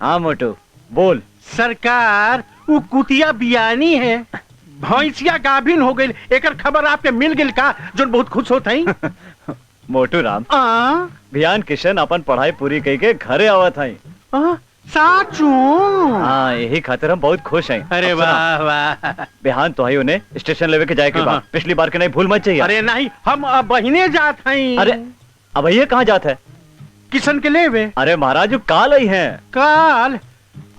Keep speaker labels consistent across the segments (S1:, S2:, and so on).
S1: हाँ मोटू बोल।
S2: सरकार वो कुतिया बियानी है, भैंसिया गाभिन हो गई, एकर खबर आपके मिल गई का जो बहुत खुश होता ही।
S1: मोटू राम बियान किशन अपन पढ़ाई पूरी कई के घरे आवत है।
S2: साचू
S1: हाँ यही खातिर हम बहुत खुश हैं।
S2: अरे वाह वाह।
S1: बिहान तो है उन्हें स्टेशन लेवे के जाए के बाद पिछली बार के नहीं भूल मत चाहिए।
S2: अरे नहीं हम बहिने जात हैं।
S1: अरे अब ये कहाँ जात है?
S2: किशन के लेवे।
S1: अरे महाराज काल ही है।
S2: काल?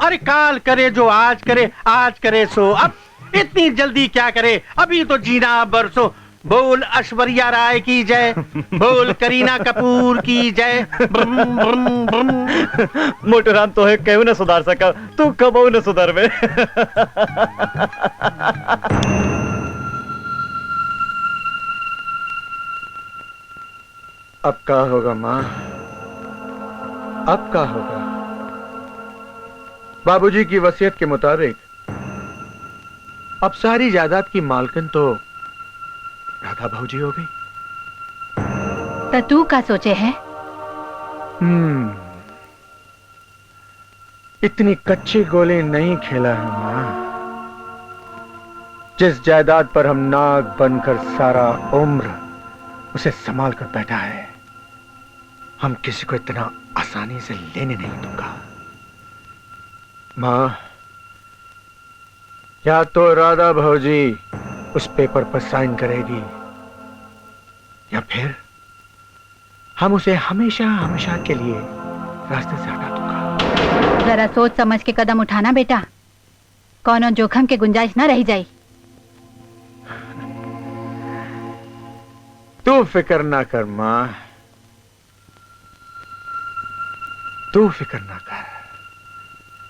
S2: अरे काल करे जो आज करे, आज करे सो अब इतनी जल्दी क्या करे, अभी तो जीना बरसो। बोल ऐश्वर्या राय की जय, बोल करीना कपूर की जय।
S1: मोटू राम तो है क्यों न सुधार सका, तू कब न सुधर में।
S3: अब क्या होगा माँ, अब क्या होगा? बाबूजी की वसीयत के मुताबिक अब सारी जायदाद की मालकिन तो राधा भाऊजी हो गई।
S4: तो तू क्या सोचे है?
S3: इतनी कच्ची गोली नहीं खेला है माँ। जिस जायदाद पर हम नाग बनकर सारा उम्र उसे संभाल कर बैठा है, हम किसी को इतना आसानी से लेने नहीं दूंगा। माँ या तो राधा भाऊजी उस पेपर पर साइन करेगी या फिर हम उसे हमेशा हमेशा के लिए रास्ते से हटा दूंगा।
S4: जरा सोच समझ के कदम उठाना बेटा, कौनो जोखम के गुंजाइश ना रह जाए।
S3: तू फिक्र ना कर माँ, तू फिक्र ना कर।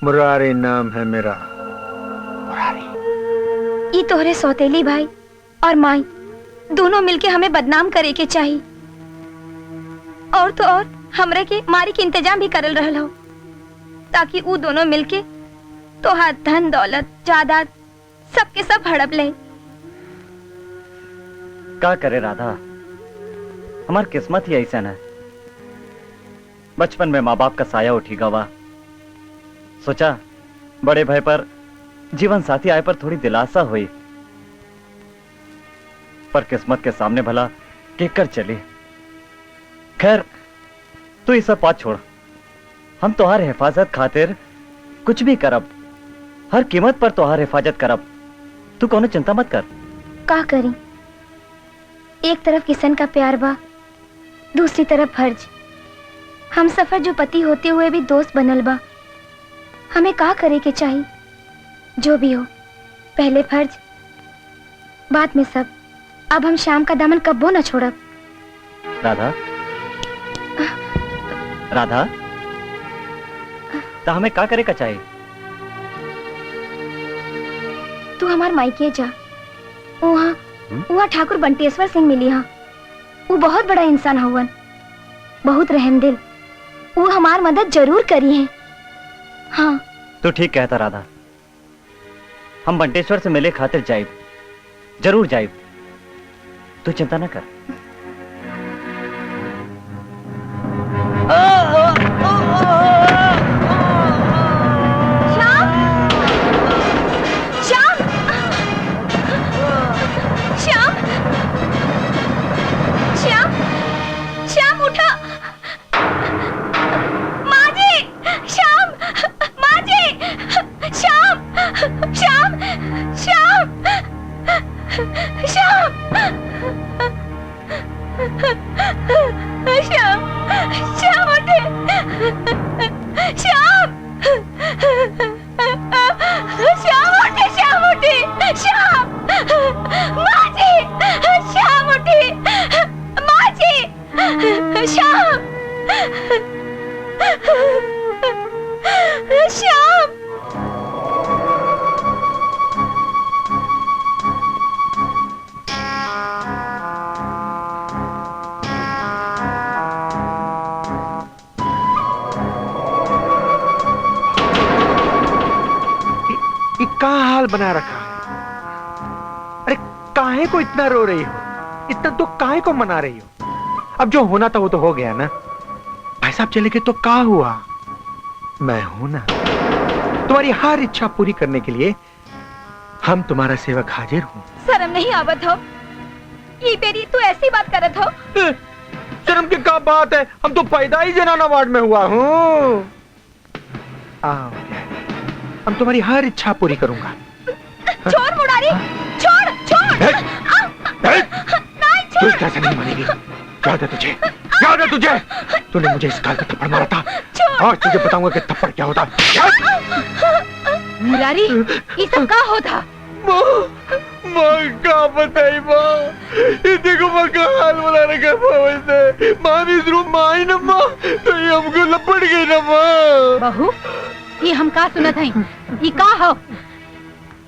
S3: मुरारी नाम है मेरा, मुरारी।
S5: ये तोहरे सौतेली भाई और माई दोनों मिलके हमें बदनाम करे के चाहिए, और तो और हमरे के मारी के इंतजाम भी करल रहल हो, ताकि वो दोनों मिलके तो हाथ धन दौलत जायदाद सबके सब हड़प ले।
S1: क्या करे राधा, हमार किस्मत ही ऐसा है। बचपन में माँ बाप का साया उठी गवा, सोचा बड़े भाई पर जीवन साथी आए पर थोड़ी दिलासा हुई, पर किस्मत के सामने भला केकर चली। खैर तू ये सब बात छोड़, हम तुम्हारे हिफाजत खातिर कुछ भी करब, हर कीमत पर तुम्हारी हिफाजत करब। तू कोनो चिंता मत कर।
S5: का करी, एक तरफ किशन का प्यार बा, दूसरी तरफ फर्ज। हम सफर जो पति होते हुए भी दोस्त बनल बा, हमें का करे के चाहिए? जो भी हो, पहले फर्ज बाद में सब। अब हम शाम का दामन कब्बो न छोड़ब।
S1: राधा, राधा, तो हमें का करे का चाहिए?
S5: तू हमार मायके जा, वहाँ ठाकुर बंटेश्वर सिंह मिली। हाँ, वो बहुत बड़ा इंसान हवन, बहुत रहमदिल। वो हमार मदद जरूर करी है। हाँ
S1: तू ठीक कहता राधा, हम बंटेश्वर से मिले खातिर जाइब, जरूर जाइब, तू चिंता न कर।
S5: श्याम, श्याम, श्याम, श्याम, श्याम उठा। माँ जी, श्याम, माँ जी, श्याम, श्याम, श्याम, श्याम, श्याम, श्याम उठे, श्याम, श्याम उठे, श्याम उठे, श्याम, माँ जी, श्याम उठे, माँ जी, श्याम, श्याम।
S3: हाल बना रखा है। अरे काहे को इतना रो रही हो, इतना दुख काहे को मना रही हो? अब जो होना था वो तो हो गया ना। भाई साहब चले गए तो क्या हुआ, मैं हूं ना। तुम्हारी हर इच्छा पूरी करने के लिए हम तुम्हारा सेवक हाजिर हूं।
S5: शर्म नहीं आवत हो? ये बेरी तू ऐसी बात करत हो?
S3: शर्म की क्या बात है, हम तो पैदा ही जनाना वार्ड में हुआ हूं। आओ हम तुम्हारी हर इच्छा पूरी करूंगा।
S5: छोड़ मुरारी, छोड़ छोड़। नहीं
S3: तू
S5: छोड़।
S3: कैसे नहीं मानेगी? याद है तुझे, याद है तुझे? तूने मुझे इस गाल पे थप्पड़ मारा था। आज तुझे बताऊंगा कि थप्पड़ क्या होता है।
S4: मुरारी ये सब का होता?
S3: माँ क्या बताई माँ, ये देखो माँ का हाल बना रखा है। माँ ने इस रूम में आई ना माँ, तो ये हमको लपट गई ना माँ।
S4: बहू ये हम का सुनत हई, ये का हो?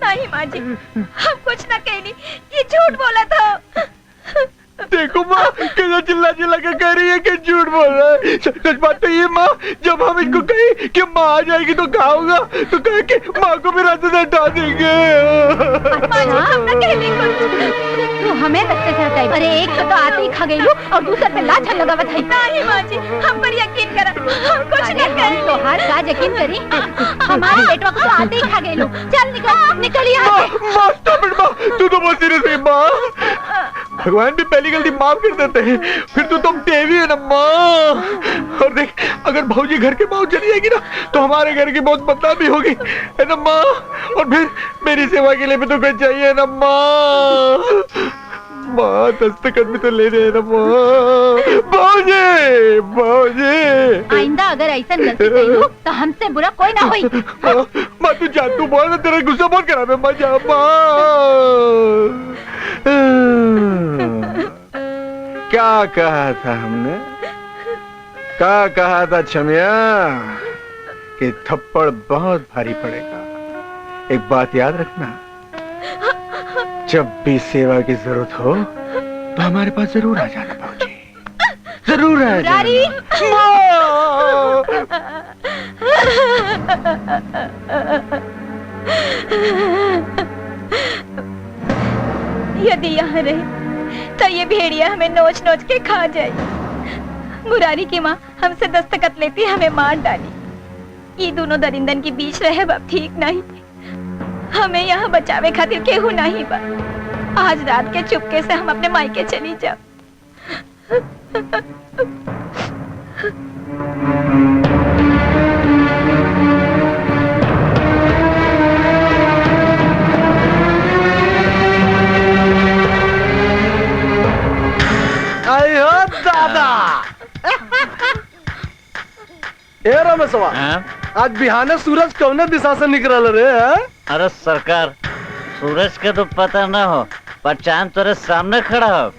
S5: नहीं माँ जी, हम कुछ ना कहनी, ये झूठ बोला था।
S3: देखो माँ कैसा चिल्ला चिल्ला के कह रही है कि झूठ बोल रहा है। सच बात तो ये माँ, जब हम इनको कही कि माँ आ जाएगी तो क्या होगा, तो कहे कि माँ को भी रास्ते से हटा देंगे।
S5: माँ जी हम ना कहनी कुछ।
S4: तू हमें रस्ते से हटाई, अरे एक तो आते ही खा गईलू और दूसरे पे लाछन लगावत हई।
S5: नहीं माँ जी, हम पर यकीन करा, हम कुछ ना कहनी।
S4: तो हर का यकीन करी, हमारे बेटवा को तो आते ही खा गईलू। चल निकल निकल यहाँ से।
S3: माँ stop it, माँ तू तो बहुत सीरियस है माँ। भगवान भी पहली गलती माफ कर देते हैं, फिर तो तुम देवी है ना माँ। और देख अगर भाऊजी घर के माँ चली जाएगी ना तो हमारे घर की बहुत बदनामी होगी, है ना माँ। और फिर मेरी सेवा के लिए भी तो कोई चाहिए ना माँ। माँ दस्तखत भी तो ले रहे ना माँ। भाऊजी भाऊजी
S4: आइंदा अगर ऐसा गलती करी तो हमसे बुरा कोई ना होई।
S3: माँ तू जा, तू बोल ना, तेरा गुस्सा बहुत खराब है माँ। जा क्या कहा था हमने, क्या कहा था छमिया कि थप्पड़ बहुत भारी पड़ेगा। एक बात याद रखना, जब भी सेवा की जरूरत हो तो हमारे पास जरूर आ जाना भाऊजी, जरूर आ
S5: यदि यहाँ रहे तो ये भेड़िया हमें नोच नोच के खा जाए। मुरारी की माँ हमसे दस्तखत लेती हमें मार डाली। ये दोनों दरिंदन के बीच रहे अब ठीक नहीं। हमें यहाँ बचावे खातिर केहू नहीं बा। आज रात के चुपके से हम अपने मायके चली जाओ।
S2: अयो दादा। ए रमेशवा, आज बिहाने सूरज कौने दिशा से निकल रे?
S1: अरे सरकार, सूरज का तो पता ना हो, पर चांद तेरे सामने खड़ा हो।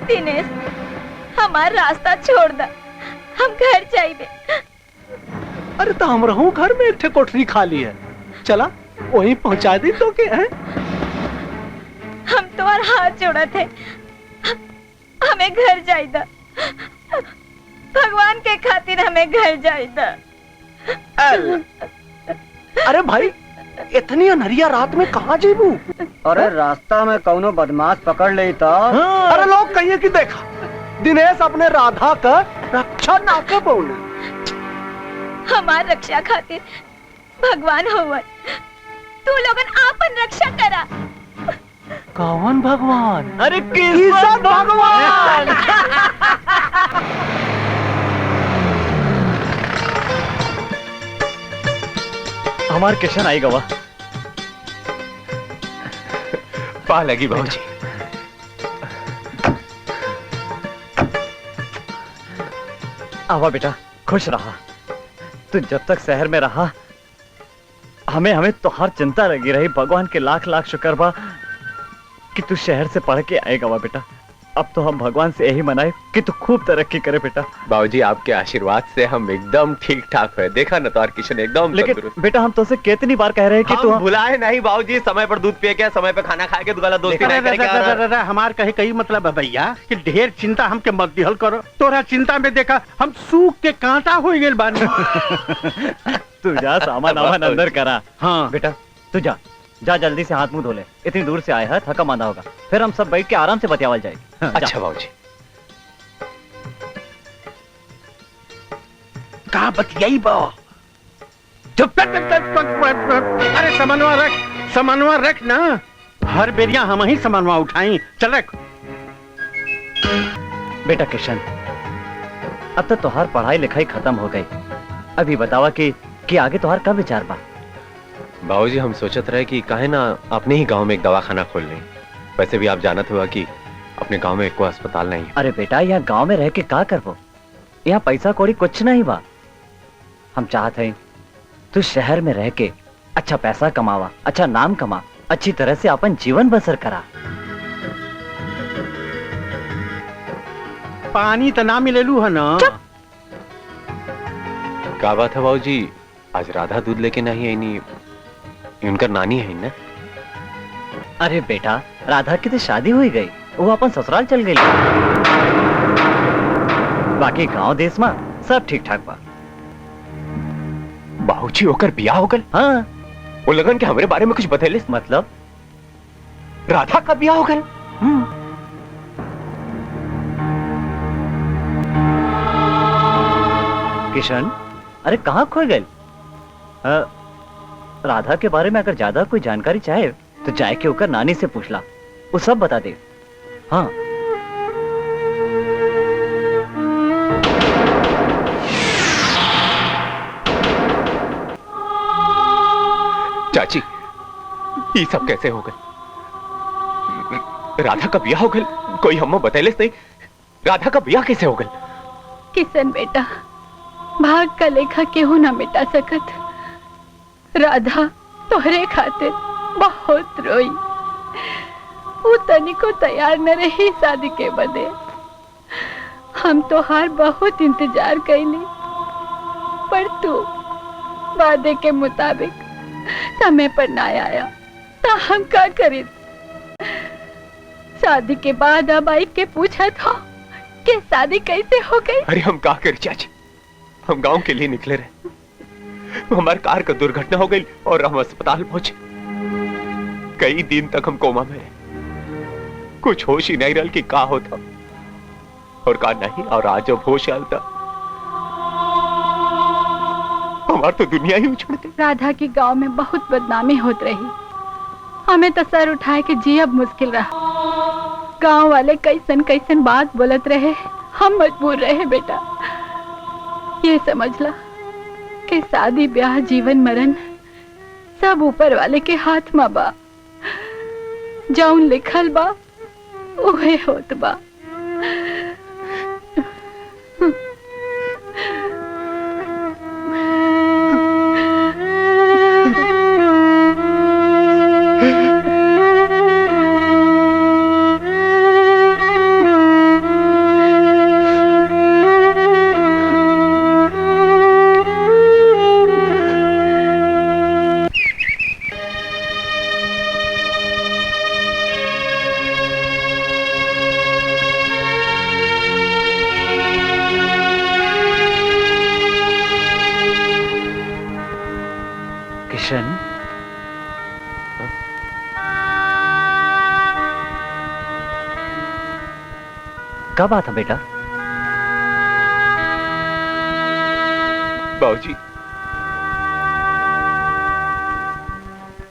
S5: दिनेश हमारा रास्ता छोड़ दा, हम घर जाइबे।
S2: अरे तो हम रहूं घर में एक कोठरी खाली है, चला वहीं पहुंचा दी तो के हैं।
S5: हम तुम्हारा हाथ जोड़ा थे, हमें घर जाइदा। भगवान के खातिर हमें घर जाइदा।
S2: अरे भाई इतनी अनहरिया रात में कहाँ जेबू?
S6: अरे रास्ता में कौनो बदमाश पकड़ ले तो।
S2: अरे लोग कहिए कि देखा दिनेश अपने राधा का रक्षा ना के बोले।
S5: हमार रक्षा खातिर भगवान होवन, तू लोगन आपन रक्षा करा।
S2: कौन भगवान?
S1: अरे
S2: किशन भगवान।
S1: हमार किशन आई गवा।
S3: पा लगी भाऊजी।
S1: आवा बेटा, खुश रहा। तू जब तक शहर में रहा हमें तो हर चिंता लगी रही। भगवान के लाख लाख शुक्र बा कि तू शहर से पढ़ के आएगा वा बेटा। अब तो हम भगवान से यही मनाए कि तू खूब तरक्की करे बेटा।
S7: बाबूजी आपके आशीर्वाद से हम एकदम ठीक ठाक है। देखा ना तो किशन एकदम
S1: लेकिन
S7: तंदुरुस्त।
S1: बेटा हम तो उसे कितनी बार कह रहे हैं कि
S7: हम
S1: तू
S7: भुलाए नहीं बाबूजी, समय पर दूध पिए क्या, समय पर खाना खाए के दोबारा दोस्ती नहीं करेगा।
S2: हमार कहे कई मतलब है भैया कि ढेर चिंता हमके मत दिहल करो। तोरा चिंता में देखा हम सूख के कांटा हो गए बानी।
S1: तू जा सामान आमान अंदर करा।
S2: हाँ
S1: बेटा तू जा, जा जल्दी से हाथ मुंह धो ले, इतनी दूर से आया है, थका मांदा होगा, फिर हम सब बैठ के आराम से बतियावल जाएगी।
S7: अच्छा बाबूजी।
S2: कहा बतियाई बा? चुप। अरे समन्वय रख ना, हर बेरिया हम ही समन्वय उठाई। चल रख।
S1: बेटा किशन, अब तो तुम्हार पढ़ाई लिखाई खत्म हो गई, अभी बतावा कि आगे तुम्हार का विचार बा?
S7: बाबूजी हम सोचत रहे कि काहे ना अपने ही गांव में एक दवाखाना खोल लें। वैसे भी आप जानत हुआ कि अपने गांव में कोई अस्पताल नहीं है।
S1: अरे बेटा, यहाँ गांव में रह के का करबो? यहाँ पैसा कौड़ी कुछ नहीं बा। हम चाहते हैं तू शहर में रह के अच्छा पैसा कमावा, अच्छा नाम कमा, अच्छी तरह से अपन जीवन बसर करा।
S2: पानी तो ना मिलेलू है ना?
S7: क्या बात है बाबूजी, आज राधा दूध लेके नहीं आई? नहीं, उनका नानी है ना?
S1: अरे बेटा, राधा की तो शादी हुई गई, वो अपन ससुराल चल गई। बाकी गांव देश में सब ठीक ठाक बा।
S7: बाबूजी होकर बियाह हो गल?
S1: हाँ।
S7: वो लगन के हमारे बारे में कुछ बतैले?
S1: मतलब
S7: राधा का बियाह हो गल?
S1: किशन, अरे कहाँ खो गए? राधा के बारे में अगर ज्यादा कोई जानकारी चाहे तो जाए के होकर नानी से पूछ ला, वो सब बता दे। हाँ।
S7: चाची, ये सब कैसे हो गए? राधा का बियाह हो गल? कोई हम बतैले नहीं, राधा का बियाह कैसे हो गल?
S4: किशन बेटा, भाग का लेखा केहू ना मिटा सकत। राधा तोहरे खातिर बहुत रोई, वो तनिको तैयार न रही शादी के बदे। हम तो हार बहुत इंतजार कैली, पर तू वादे के मुताबिक समय पर ना आया, तो हम क्या करें? शादी के बाद अब आई के पूछा था कि शादी कैसे हो गई।
S7: अरे हम क्या करें चाची, हम गांव के लिए निकले रहे, हमारी कार का दुर्घटना हो गई और हम अस्पताल पहुंचे। कई दिन तक हम कोमा में रहे, कुछ होश ही नहीं रहा कि का होता और का नहीं। और आज जब होश आया हमार तो दुनिया ही उछड़ गई।
S4: राधा की गांव में बहुत बदनामी होत रही, हमें तो सर उठाए के जियब मुश्किल रहा। गांव वाले कैसन कैसन बात बोलत रहे, हम मजबूर रहे बेटा। ये समझ ला कि शादी ब्याह जीवन मरण सब ऊपर वाले के हाथ में बा। जौन लिखल बा उहे होत बा।
S1: किशन, क्या बात है बेटा?
S7: बाबूजी,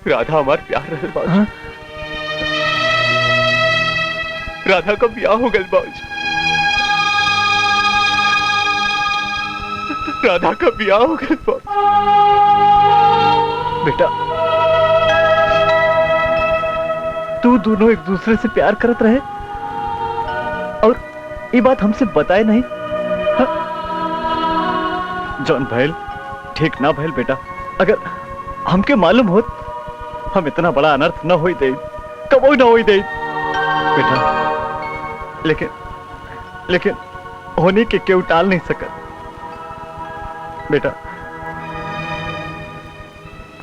S7: राधा हमार प्यार रहे बाबूजी।
S1: हाँ?
S7: राधा का ब्याह हो गया बाबूजी, राधा का ब्याह हो गया बाबूजी।
S1: बेटा, तू दोनों एक दूसरे से प्यार करत रहे और ये बात हमसे बताए नहीं? हाँ? जॉन भैल ठीक ना भैल बेटा, अगर हमके मालूम होत हम इतना बड़ा अनर्थ न होई दे, कबो न होई दे बेटा। लेकिन होने के क्यों टाल नहीं सकत बेटा।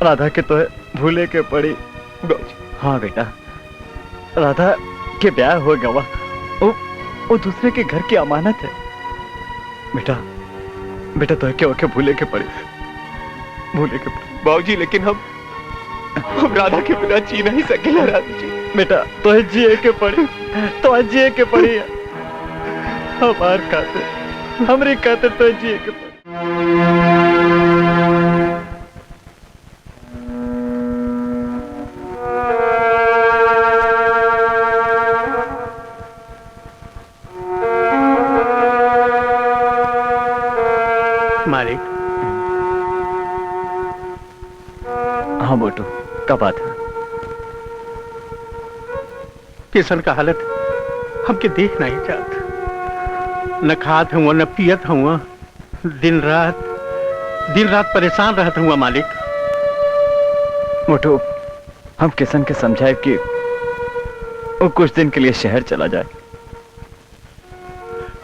S1: राधा के तो है भूले के पड़ी। हाँ बेटा, राधा के ब्याह हो गवा, वो दूसरे के घर की अमानत है बेटा तो है क्या भूले के पड़ी, भूले के पड़ी।
S7: बाबूजी लेकिन हम हम राधा के बिना जी नहीं सकेला राधा जी।
S1: बेटा तो जिए के पड़ी, तो जिए के पड़ी हमार खातिर, हमरे खातिर तो जिए के पड़ी।
S2: मालिक।
S1: हाँ मोटू, क्या बात है?
S2: किशन का हालत हमके देख नहीं चाहत, न खात हुआ न पियत हुआ, दिन रात परेशान रहता हुआ मालिक।
S1: मोटू, हम किशन के समझाए कि वो कुछ दिन के लिए शहर चला जाए।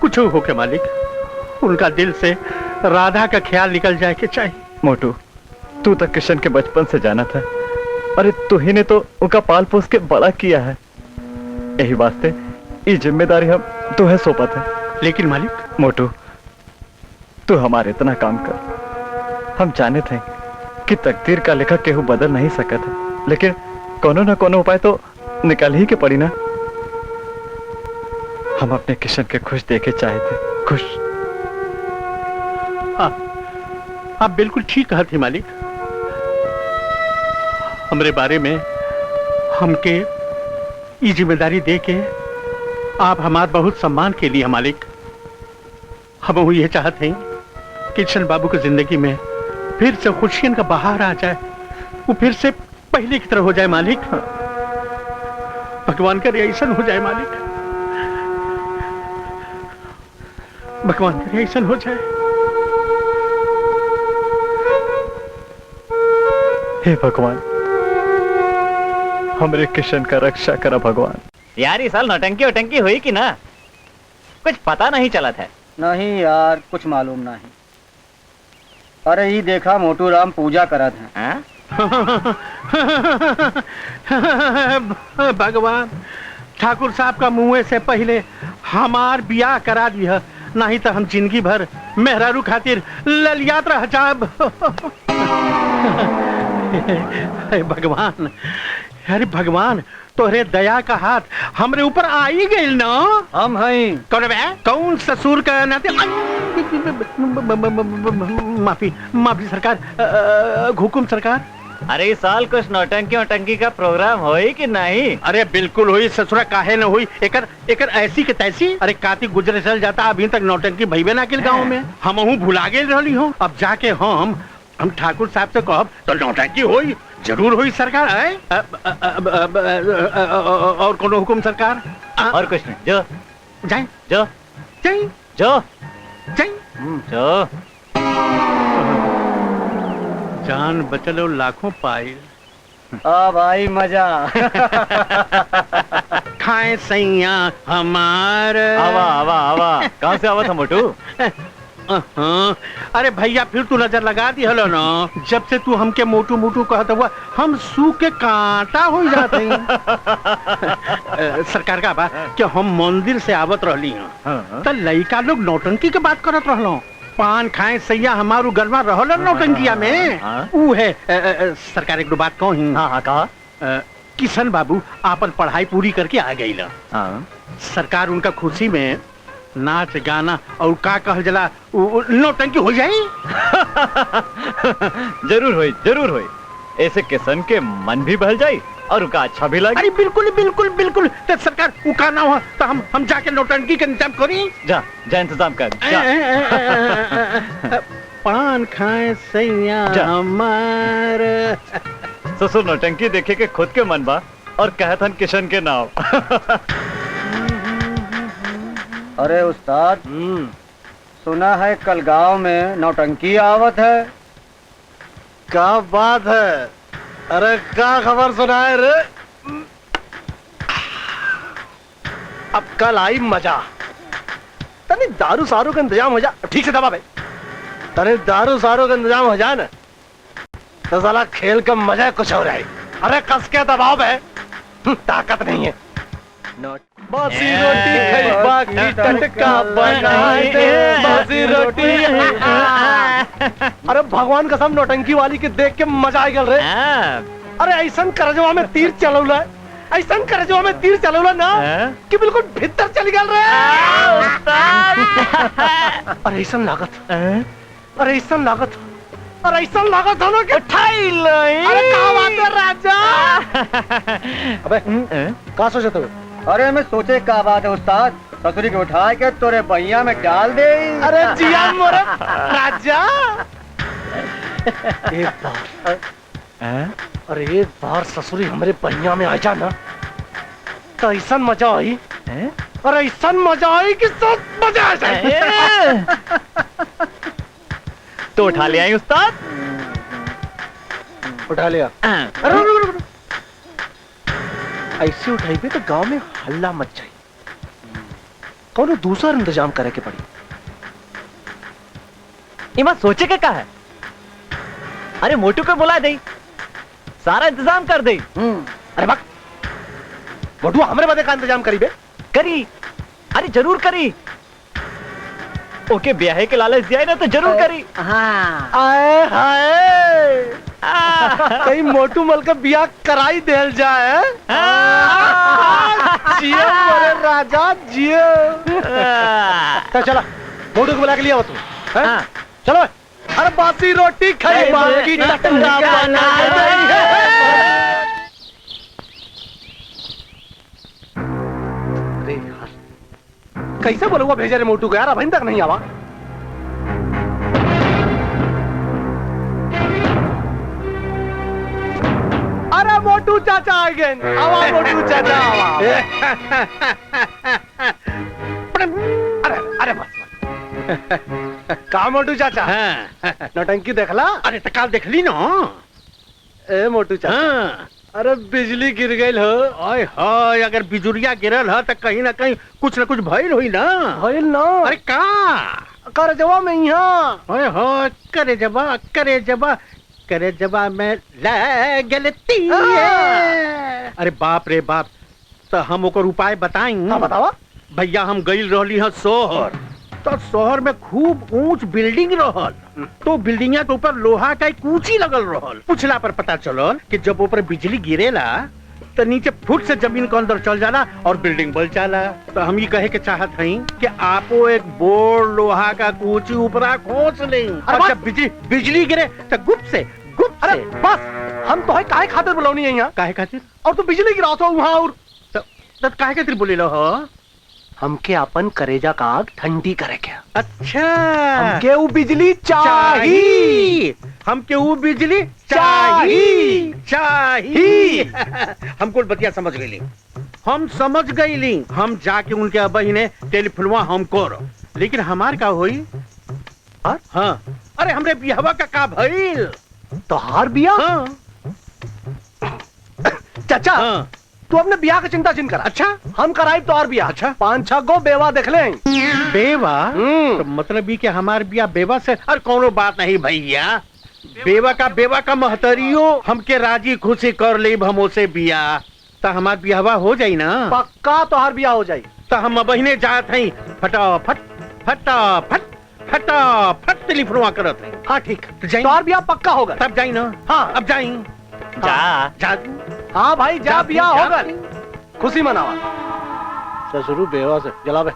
S2: कुछ हो के मालिक, उनका दिल से राधा का ख्याल निकल जाए कि चाहिए।
S1: मोटू, तू तो किशन के बचपन से जाना था, अरे तू ही ने तो उनका पाल पोस के बड़ा किया है, यही वास्ते ये जिम्मेदारी हम तुम्हें सौंपत है।
S2: लेकिन मालिक।
S1: मोटू, तू हमारे इतना काम कर। हम जाने थे कि तकदीर का लेखा केहू बदल नहीं सकत है, लेकिन कोनो न कोनो उपाय तो निकाल ही के पड़ी ना। हम अपने किशन के खुश देखे चाहे थे, खुश।
S2: आप बिल्कुल ठीक कहा थी मालिक। हमरे बारे में हमके ये जिम्मेदारी दे के आप हमार बहुत सम्मान के लिए मालिक। हम ये चाहते हैं कि किशन बाबू की जिंदगी में फिर से खुशियों का बहार आ जाए, वो फिर से पहले की तरह हो जाए मालिक। भगवान करे ऐसा हो जाए मालिक, भगवान करे ऐसा हो जाए।
S1: हे भगवान, हमरे किशन का रक्षा करा भगवान।
S8: यार इस साल नौटंकी वटंकी हुई कि ना, कुछ पता नहीं चला था।
S6: नहीं यार, कुछ मालूम नहीं। अरे ये देखा मोटू राम पूजा करत हैं।
S2: भगवान, ठाकुर साहब का मुँह से पहले हमार बियाह करा दिया, नहीं तो हम जिंदगी भर मेहरारू खातिर ललियात रह जाब। भगवान, अरे भगवान, तोहरे दया का हाथ हमरे ऊपर आ ही गई ना।
S6: हम हैं।
S2: कौन बे? कौन ससुर का नाते? माफी सरकार, हुकुम सरकार।
S8: अरे इस साल कुछ नौटंकी वटंकी का प्रोग्राम होई कि नहीं?
S2: अरे बिल्कुल हुई ससुरा, काहे न हुई। एकर ऐसी के तैसी। अरे कार्तिक गुजरे चल जाता, अभी तक नौटंकी भईबे ना किल गाँव में। हम भुला गए रही हूँ। अब जाके हम ठाकुर साहब से कहब तो नौटंकी होई, जरूर हुई सरकार है। और कोनो हुकुम सरकार?
S8: और कुछ नहीं, जो
S2: जाए
S8: जो
S2: जाए
S8: जो
S2: जाए।
S8: जो
S2: जान बचलो लाखों पाइल।
S6: भाई मजा।
S2: खाए सैया हमार।
S8: आवा आवा आवा, कहाँ से आवा था मोटू?
S2: अरे भैया, फिर तू नजर लगा दी हलो ना। जब से तू हमके मोटू मोटू कहता हुआ, हम सूख के कांटा हो जाते हैं। सरकार का बात कि हम मंदिर से आवत रहली हैं, तो लड़का लोग नौटंकी के बात करत रहलो। पान खाए सैया हमारू गरमा रहल नौटंकिया में। ऊ है सरकार, एक दो बात कहूँ।
S8: हाँ हाँ, कहा।
S2: किशन बाबू आपन पढ़ाई पूरी करके आ गई ला। सरकार उनका खुशी में नाच गाना और का कहल जला नौटंकी हो जाए।
S1: जरूर होई, जरूर होई। ऐसे किशन के मन भी बहल जाए और उनका अच्छा भी लगे।
S2: अरे बिल्कुल बिल्कुल बिल्कुल। तो सरकार उका ना हो तो हम जाके नौटंकी का इंतजाम करी।
S1: जा जा, इंतजाम कर जा।
S2: पान खाए सैया हमार।
S1: ससुर नौटंकी देखे के खुद के मन बा और कहत हन किशन के नाम।
S6: अरे उस्ताद, सुना है कल गांव में नौटंकी आवत है।
S3: क्या बात है? अरे क्या खबर सुनाए रे? अब कल आई मजा। तने दारू सारू का इंतजाम हो जा। ठीक से दबा भाई। तने दारू सारू का इंतजाम हो जाए ना, तो साला खेल का मजा कुछ हो रहा है। अरे कस के दबाव है, ताकत नहीं है। बासी रोटी खैबा की टटका बनाए दे, बासी रोटी। अरे भगवान कसम, नौटंकी वाली के देख के मजा आ गया रे। अरे ऐसा करजवा में तीर चलौला, ऐसा करजवा में तीर चलौला ना कि बिल्कुल भीतर चली गल रे। अरे ऐसा लागत, अरे ऐसा लागत, अरे ऐसा लागत हो कि
S8: उठाई लाई।
S3: अरे कहाँ बात है राजा? अबे कहाँ सोचे तू?
S6: अरे मैं सोचे क्या बात है उस्ताद, ससुरी को उठा के तोरे बहिया में डाल दे।
S3: अरे जिया मोरे राजा। एक बार, अरे एक बार ससुरी हमारे बहिया में आ जाना तो ऐसा मजा आई, अरे ऐसा मजा आई कि सब मजा आ जाए।
S8: तो उठा ले आई उस्ताद।
S3: उठा लिया। अरे रुक, रुक, रुक, रुक। ऐसे उठाई पे तो गांव में हल्ला मच जाए, कौन दूसरा इंतजाम करे के पड़ी।
S8: इमा सोचे के का है? अरे मोटू को बुला दे, सारा इंतजाम कर दे।
S3: अरे बक मोटू हमरे बदे का इंतजाम करी बे।
S8: करी, अरे जरूर करी। ओके ब्याहे के लालच दिया है ना तो जरूर करी।
S3: आए हाय, कहीं मोटू मल का ब्याह कराई देल जाए। जियो मोरे राजा जियो। तो चला मोटू को बुला के लिया हो तू। चलो। अरे बासी रोटी खाई बाकी टकरा बना रही है। अरे यार कैसे बोलूंगा भेजा रे मोटू को यार, अभी तक नहीं आवा। अरे मोटू चाचा आ गए। आवा मोटू चाचा आवा। अरे अरे बस का मोटू चाचा नौटंकी देखला?
S2: अरे तो काल देख ली ना।
S3: ए मोटू चाचा, अरे बिजली गिर गई हो।
S2: ओए हाय, अगर बिजुरिया गिरल है तो कहीं ना कहीं कुछ न कुछ भइल हुई ना।
S3: भइल ना।
S2: अरे का
S3: कर जवाब में यहाँ।
S2: ओए हो, करे जबा में गलती है। अरे बाप रे बाप, तो हम ओकर उपाय बताई।
S3: हाँ बतावा।
S2: भैया हम गई रहली हैं शहर, तो शहर में खूब ऊंच बिल्डिंग रहल, तो बिल्डिंग के ऊपर लोहा का एक कूची लगल रहल। पूछला पर पता चलल कि जब ऊपर बिजली गिरेला तो नीचे फुट से जमीन के अंदर चल जाला और बिल्डिंग बल जाला। तो हम ये कहे के चाहत हई कि आपो एक बोर्ड लोहा का कूची ऊपरा खोस लें, और जब बिजली गिरे तो गुप्त से
S3: अरे बस हम तो है काहे खातिर बुलावनी है यहाँ?
S2: काहे खातिर?
S3: और तू बिजली गिरा तो वहाँ और
S2: तो काहे खातिर बोले लो हो?
S3: हमके अपन करेजा का आग ठंडी करे क्या?
S2: अच्छा,
S3: हमके वो बिजली चाहिए।
S2: हमके वो बिजली चाहिए। हमको बतिया समझ गई, हम समझ गई। हम जाके उनके बहिने टेलीफोनवा हम करो, लेकिन हमार का होई? हाँ, अरे हमरे बिहवा का भइल?
S3: तो हार बिया।
S2: हाँ।
S3: चाचा
S2: हाँ।
S3: तू अपने बियाह की चिंता चिन कर।
S2: अच्छा,
S3: हम कराई तो और बियाह।
S2: अच्छा।
S3: 5-6 गो बेवा देख ले।
S2: बेवा? तो मतलब ये कि हमार बिया बेवा से? अरे कोनो बात नहीं भैया, बेवा का महतरियो हमके राजी खुशी कर ले हमो से बिया, तो हमार बियाहवा हो जाई ना।
S3: पक्का तो हर बियाह हो जाई।
S2: तो हम बहिने जात हई, फटाफट टेलीफोनवा करत हई।
S3: हाँ ठीक,
S2: जाई।
S3: तो और बियाह पक्का होगा।
S2: तब जाई ना।
S3: हाँ
S2: अब जाई।
S8: जा।
S3: हाँ भाई जा, बियाह
S2: जा।
S3: होगा, खुशी मनावा। ससुरु बेवा से जलावे।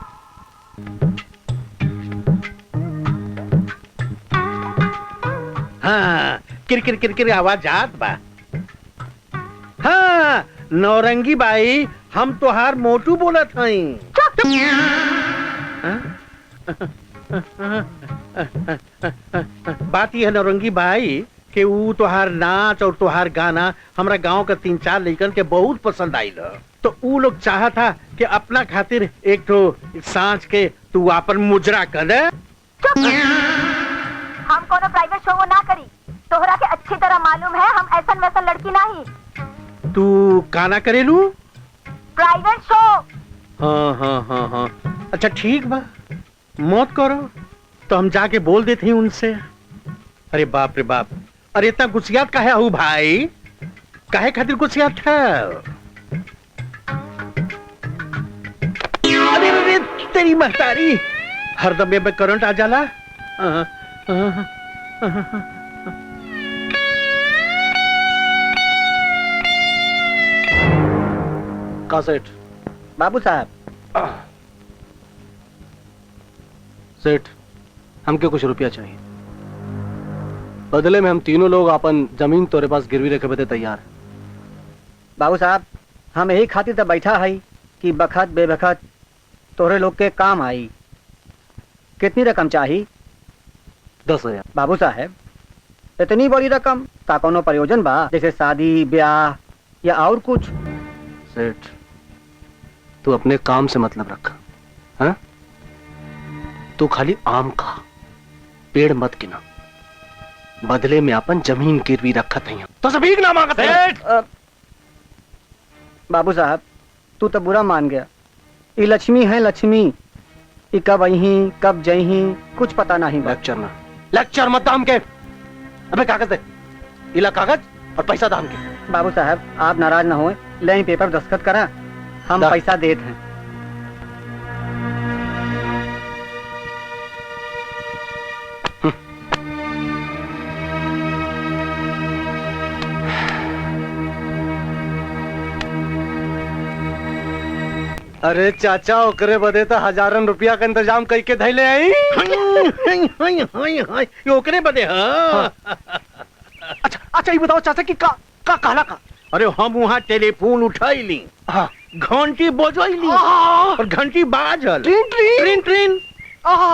S2: हाँ, किर आवाज जात बा। हाँ, नौरंगी बाई, हम तोहार मोटू बोलत हई। बात यह है नौरंगी बाई कि वो तोहार नाच और तोहार गाना हमरा गांव के 3-4 लड़कन के बहुत पसंद आइल। तो वो लोग चाहा था कि अपना खातिर एक तो सांझ के तू अपन मुजरा कर दे।
S5: हम कोनो प्राइवेट शो ना करी, तोहरा के अच्छी तरह मालूम है हम ऐसन वैसन लड़की नहीं।
S2: तू काना करेलू?
S5: Private show.
S2: हाँ। अच्छा ठीक बा, मत करो तो हम जाके बोल देते हैं उनसे। अरे बाप रे बाप, अरे इतना गुस्सियात काहे हूँ भाई? काहे खातिर गुस्सियात है? अरे तेरी महतारी, हरदम में करंट आ जाला।
S9: का सेठ?
S6: बाबू साहब,
S9: सेठ, हमके कुछ रुपया चाहिए। बदले में हम तीनों लोग अपन जमीन तोरे पास गिरवी रखे बदे तैयार हैं।
S6: बाबू साहब, हम यही खातिर तो बैठा है कि बखत बेबखत तोरे लोग के काम आई। कितनी रकम चाहिए?
S9: 10,000।
S6: बाबू साहब, इतनी बड़ी रकम का कोनो प्रयोजन बा? जैसे शादी ब्याह या और कुछ?
S9: सेठ, तू अपने काम से मतलब रख, हाँ? तू खाली आम खा, पेड़ मत गिना। बदले में अपन जमीन गिरवी रखत है तो सब भीख ना मांगत है।
S6: बाबू साहब, तू तो बुरा मान गया। ये लक्ष्मी है लक्ष्मी, ये कब आई कब जही कुछ पता नहीं बा।
S9: लेक्चर मत दाम के। अबे कागज दे, इला कागज और पैसा दाम के।
S6: बाबू साहब, आप नाराज ना हो, ले पेपर दस्तखत करा, हम पैसा देते हैं।
S9: अरे चाचा, ओकरे बदे तो हजारन रुपया का इंतजाम करके धैले आई।
S2: ओकरे बदे? हाँ।
S9: अच्छा ये बताओ चाचा कि का कहला का?
S2: अरे हम वहाँ टेलीफोन उठाईली,
S9: हाँ,
S2: घंटी बजैली और घंटी बाजल,
S9: ट्रीन ट्रीन
S2: ट्रीन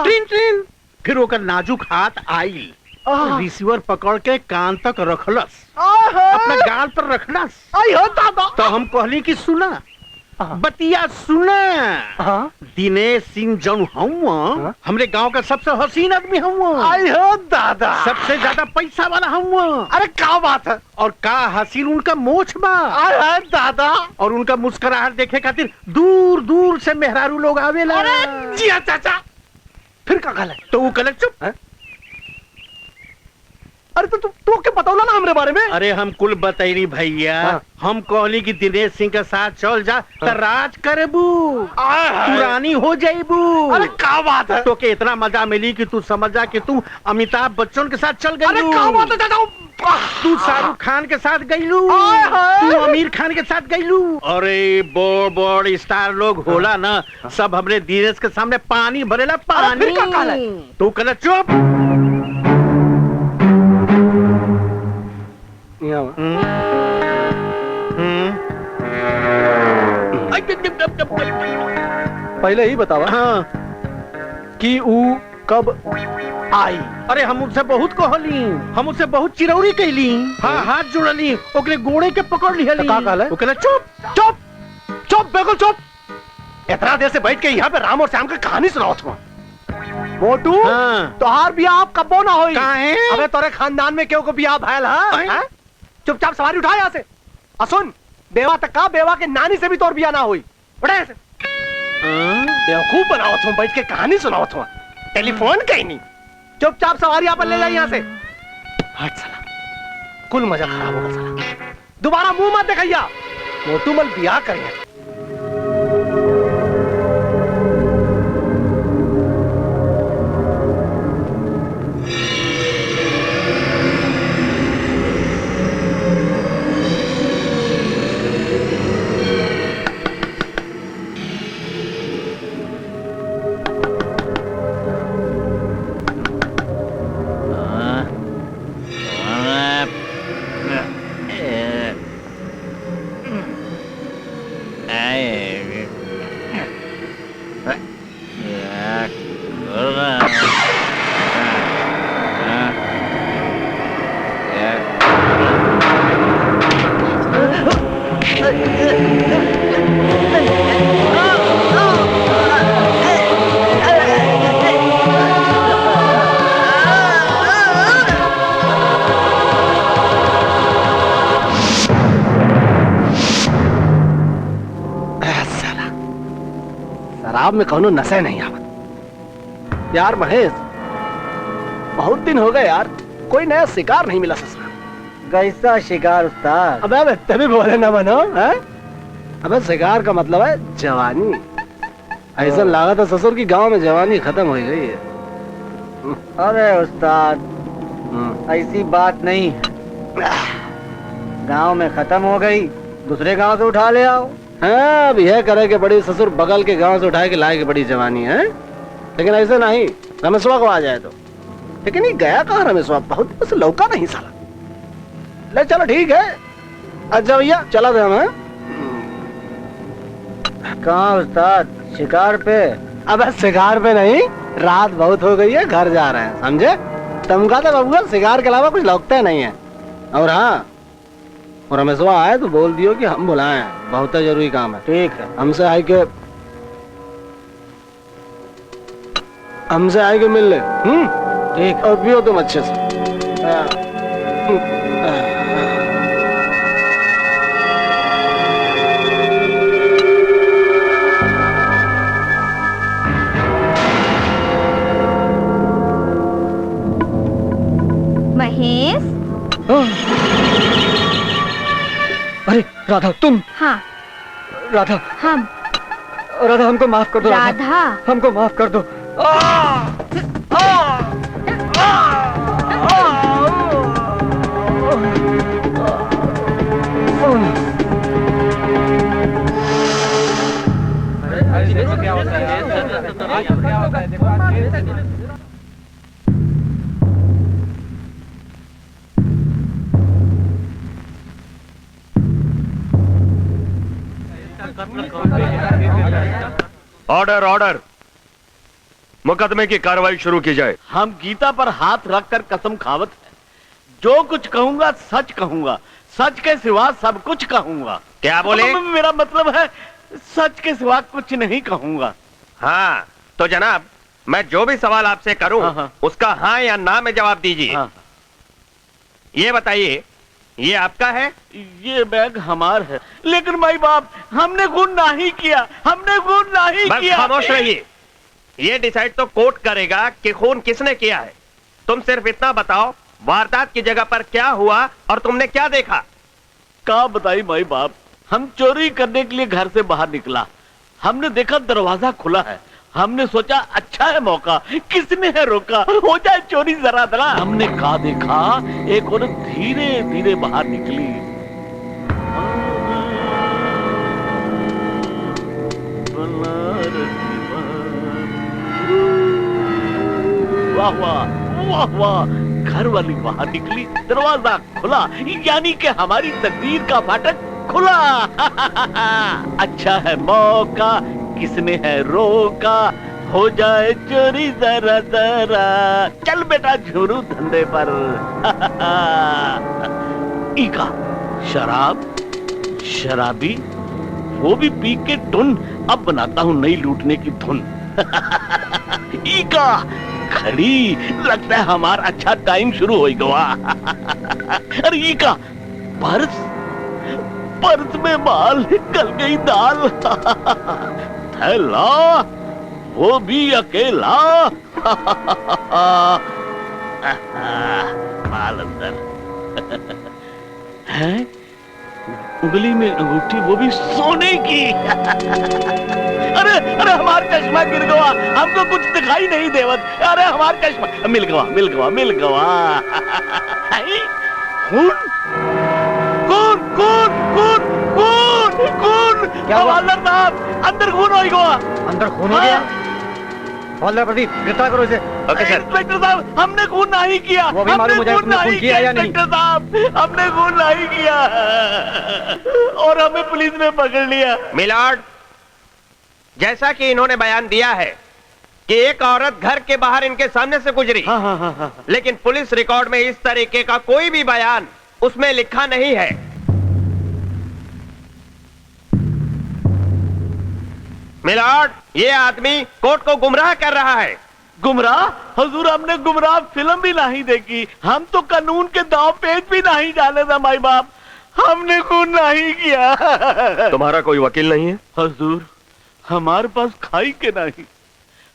S2: ट्रीन ट्रीन। फिर ओकर नाजुक हाथ आई, रिसीवर पकड़ के कान तक रखलस, अपना गाल पर रखलस। तो हम कहली कि सुना बतिया सुना। दिनेश सिंह जौन हुआ हमरे गांव का सबसे हसीन आदमी हुआ।
S9: आई हो दादा,
S2: सबसे ज्यादा पैसा वाला हुआ।
S9: अरे क्या बात है।
S2: और का हसीन उनका मोछ बा।
S9: आई है दादा।
S2: और उनका मुस्कुराहट देखे खातिर दूर दूर से मेहरारू लोग आवेला।
S9: अरे जिया चाचा, फिर का गल है?
S2: तो वो कल चुप है?
S9: अरे तो तू क्या बताओ ना हमरे बारे में?
S2: अरे हम कुल बतैनी भैया। हम कहली कि दिनेश सिंह के साथ चल जा तो राज करबू, तू रानी हो जाइबू।
S9: अरे क्या बात है।
S2: तो के इतना मजा मिली कि तू समझ जा कि तू अमिताभ बच्चन के साथ चल गई।
S9: अरे क्या बात है दादा।
S2: तू शाहरुख खान के साथ गईलू, तू आमिर खान के साथ गईलू। अरे बड़ स्टार लोग होला ना, सब हमरे दिनेश के सामने पानी भरेला, पानी। तू कल चुप।
S9: पहले ही बतावा कि ऊ कब आई।
S2: अरे हम उनसे बहुत कहली, हम उससे बहुत चिरौरी कैली। हाँ, हाथ जोड़ली, ओकरे गोड़े के पकड़ लिहली।
S9: का कहले?
S2: वो कहले चुप
S9: चुप चुप, बिल्कुल चुप। इतना देर से बैठ के यहाँ पे राम और श्याम की कहानी सुनाओ तुम। मोटू, तोहार बियाह आप कबो ना होई।
S2: काहे?
S9: अबे तोरे खानदान में क्यों को बियाह भयल है? चुपचाप सवारी उठा यहाँ से। सुन, बेवा तक का, बेवा के नानी से भी तोर बियाह ना हुई। उठा यहाँ से। बेवकूफ बनाओ तुम, बैठ के कहानी सुनाओ तुम। टेलीफोन कहीं नहीं। चुपचाप सवारी यहाँ पर ले जाइए यहाँ से। हट साला, कुल मजा खराब होगा साला। दोबारा मुंह मत दिखाइया। मोटू मल बियाह करेंगे। शराब में कौनो नशे नहीं आवत। यार महेश, बहुत दिन हो गए यार, कोई नया शिकार नहीं मिला ससुर।
S6: कैसा शिकार उस्ताद?
S9: अबे तभी बोले ना बनो है? अबे शिकार का मतलब है जवानी। ऐसा लागत है ससुर की गांव में जवानी खत्म हो गई है।
S6: अरे उस्ताद, ऐसी बात नहीं, गांव में खत्म हो गई, दूसरे गांव से उठा ले आओ।
S9: हाँ, अब यह करे कि बड़ी ससुर बगल के गांव से उठा के लाए की बड़ी जवानी है, लेकिन ऐसे नहीं रमेशवा को आ जाए तो। लेकिन ये गया कहाँ रमेशवा, बहुत दिन से लौका नहीं साला। ले चलो ठीक है, अच्छा भैया चला दे हम।
S6: कहाँ उस्ताद, शिकार पे?
S9: अब शिकार पे नहीं, रात बहुत हो गई है, घर जा रहे हैं, समझे? तुमका तो बबुआ शिकार के अलावा कुछ लौकता नहीं है। और हाँ, और रमेशवा आए तो बोल दियो कि हम बुलाए हैं, बहुत जरूरी काम है।
S6: ठीक है।
S9: हमसे आए के मिल ले।
S6: ठीक।
S9: और पियो तुम अच्छे से।
S5: महेश।
S1: अरे राधा तुम?
S5: हाँ
S1: राधा,
S5: हम।
S1: राधा हमको माफ कर दो।
S5: राधा
S1: हमको माफ कर दो।
S10: ऑर्डर ऑर्डर, मुकदमे की कार्रवाई शुरू की जाए।
S2: हम गीता पर हाथ रखकर कसम खावत है, जो कुछ कहूंगा सच कहूंगा, सच के सिवा सब कुछ कहूंगा।
S7: क्या बोले?
S2: मेरा मतलब है सच के सिवा कुछ नहीं कहूंगा।
S7: हाँ तो जनाब, मैं जो भी सवाल आपसे करूं उसका हाँ या ना में जवाब दीजिए। ये बताइए, ये आपका है?
S2: ये बैग हमार है, लेकिन माई बाप हमने खून नहीं किया, हमने खून नहीं
S7: बस
S2: किया।
S7: खामोश रहिए, ये डिसाइड तो कोर्ट करेगा कि खून किसने किया है। तुम सिर्फ इतना बताओ, वारदात की जगह पर क्या हुआ और तुमने क्या देखा?
S2: क्या बताई माई बाप, हम चोरी करने के लिए घर से बाहर निकला, हमने देखा दरवाजा खुला है, हमने सोचा अच्छा है मौका, किसने है रोका, हो जाए चोरी जरा जरा। हमने कहा देखा एक औरत धीरे धीरे बाहर निकली। वाह वाह वाह वाह, घर वाली बाहर निकली, दरवाजा खुला, यानी कि हमारी तकदीर का फाटक खुला। अच्छा है मौका, किसने है रोका, हो जाए चोरी जरा जरा। चल बेटा झुरू धंधे पर। इका शराब, शराबी, वो भी पी के टुन, अब बनाता हूँ नई लूटने की धुन। इका घड़ी, लगता है हमारा अच्छा टाइम शुरू हो गया। अरे इका पर्स, पर्स में माल, गल गई दाल। थैला, वो भी अकेला। माल अंदर है, उंगली में अंगूठी, वो भी सोने की। अरे अरे हमारा चश्मा गिर गया, हमको कुछ दिखाई नहीं देवत। अरे हमारा चश्मा मिल गया, मिल गया, मिल गया। खून खून खून खून खून खून।
S6: क्या हुआ?
S2: हवालदार साहब, अंदर खून हो गया।
S6: अंदर खून हो गया? हवलदार प्रदीप, गिरफ्तार करो इसे।
S7: Okay sir.
S2: इंस्पेक्टर साहब, हमने खून नहीं किया।
S6: वो भी मालूम हो जाए तुमने खून किया या नहीं।
S2: इंस्पेक्टर साहब, हमने खून नहीं किया और हमें पुलिस ने पकड़ लिया।
S7: मिलॉर्ड, जैसा कि इन्होंने बयान दिया है कि एक औरत घर के बाहर इनके सामने से गुजरी, लेकिन पुलिस रिकॉर्ड में इस तरीके का कोई भी बयान उसमें लिखा नहीं है। मिलॉर्ड, ये आदमी कोर्ट को गुमराह कर रहा है।
S2: गुमराह? हुजूर, हमने गुमराह फिल्म भी नहीं देखी, हम तो कानून के दाव पेच भी नहीं जाने था माई बाप, हमने खून नहीं किया।
S10: तुम्हारा कोई वकील नहीं है?
S2: हुजूर, हमारे पास खाई के नहीं,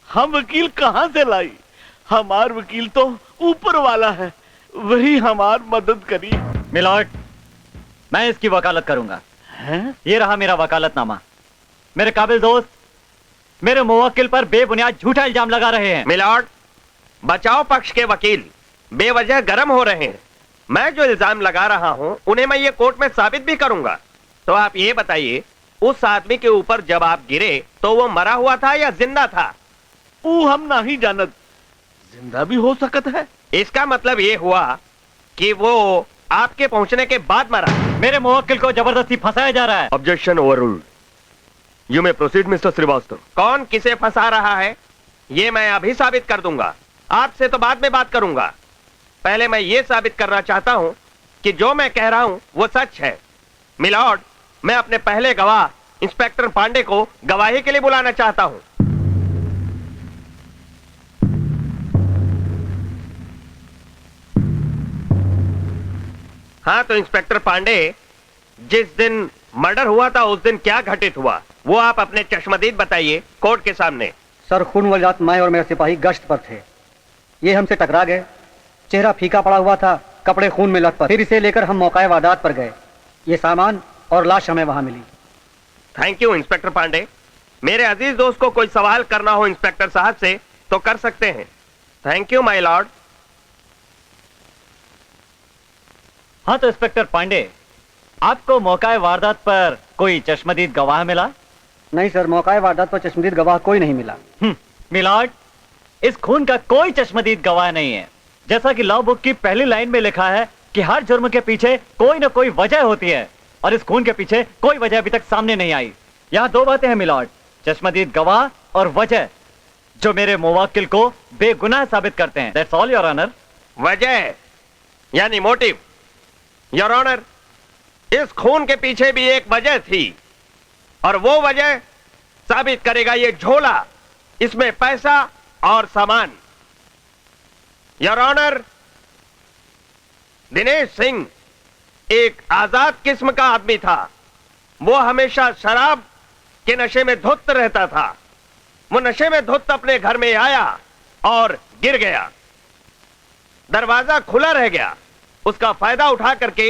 S2: हम वकील कहां से लाई? हमार वकील तो ऊपर वाला है, वही हमार मदद करी।
S1: मिलॉर्ड, मैं इसकी वकालत करूंगा।
S2: हैं?
S1: ये रहा मेरा वकालतनामा। मेरे काबिल दोस्त मेरे मुवक्किल पर बेबुनियाद झूठा इल्जाम लगा रहे हैं।
S7: मिलॉर्ड, बचाव पक्ष के वकील बेवजह गर्म हो रहे हैं। मैं जो इल्जाम लगा रहा हूं उन्हें मैं ये कोर्ट में साबित भी करूंगा। तो आप ये बताइए उस आदमी के ऊपर जब आप गिरे तो वो मरा हुआ था या जिंदा था?
S10: वो हम नहीं जानत, जिंदा भी हो सकत है।
S7: इसका मतलब ये हुआ कि वो आपके पहुंचने के बाद मरा।
S1: मेरे मुवक्किल को जबरदस्ती फंसाया जा रहा है।
S10: Objection overruled. You may proceed mister Srivastava.
S7: कौन किसे फंसा रहा है ये मैं अभी साबित कर दूंगा। आपसे तो बाद में बात करूंगा। पहले मैं ये साबित करना चाहता हूं कि जो मैं कह रहा हूं वो सच है। मिलॉर्ड, मैं अपने पहले गवाह इंस्पेक्टर पांडे को गवाही के लिए बुलाना चाहता हूं। हाँ तो इंस्पेक्टर पांडे, जिस दिन मर्डर हुआ था उस दिन क्या घटित हुआ वो आप अपने चश्मदीद बताइए कोर्ट के सामने।
S6: सर, खून वाली रात मैं और मेरे सिपाही गश्त पर थे। ये हमसे टकरा गए। चेहरा फीका पड़ा हुआ था, कपड़े खून में लथपथ। फिर इसे लेकर हम मौका वारदात पर गए। ये सामान और लाश हमें वहां मिली।
S7: Thank you inspector Pandey. मेरे अजीज दोस्त को कोई सवाल करना हो इंस्पेक्टर साहब से तो कर सकते हैं। Thank you my Lord.
S1: हाँ तो इंस्पेक्टर पांडे, आपको मौका वारदात पर कोई चश्मदीद गवाह मिला?
S6: नहीं सर, मौका वारदात पर चश्मदीद गवाह कोई नहीं मिला।
S1: मिलॉर्ड, इस खून का कोई चश्मदीद गवाह नहीं है। जैसा कि लॉ बुक की पहली लाइन में लिखा है कि हर जुर्म के पीछे कोई ना कोई वजह होती है, और इस खून के पीछे कोई वजह अभी तक सामने नहीं आई। यहाँ दो बातें हैं मिलॉर्ड, चश्मदीद गवाह और वजह, जो मेरे मुवक्किल को बेगुनाह साबित करते हैं। That's all your honour.
S7: वजह यानी मोटिव। योर ऑनर, इस खून के पीछे भी एक वजह थी और वो वजह साबित करेगा ये झोला, इसमें पैसा और सामान। योर ऑनर, दिनेश सिंह एक आजाद किस्म का आदमी था। वो हमेशा शराब के नशे में धुत रहता था। वो नशे में धुत अपने घर में आया और गिर गया। दरवाजा खुला रह गया। उसका फायदा उठा करके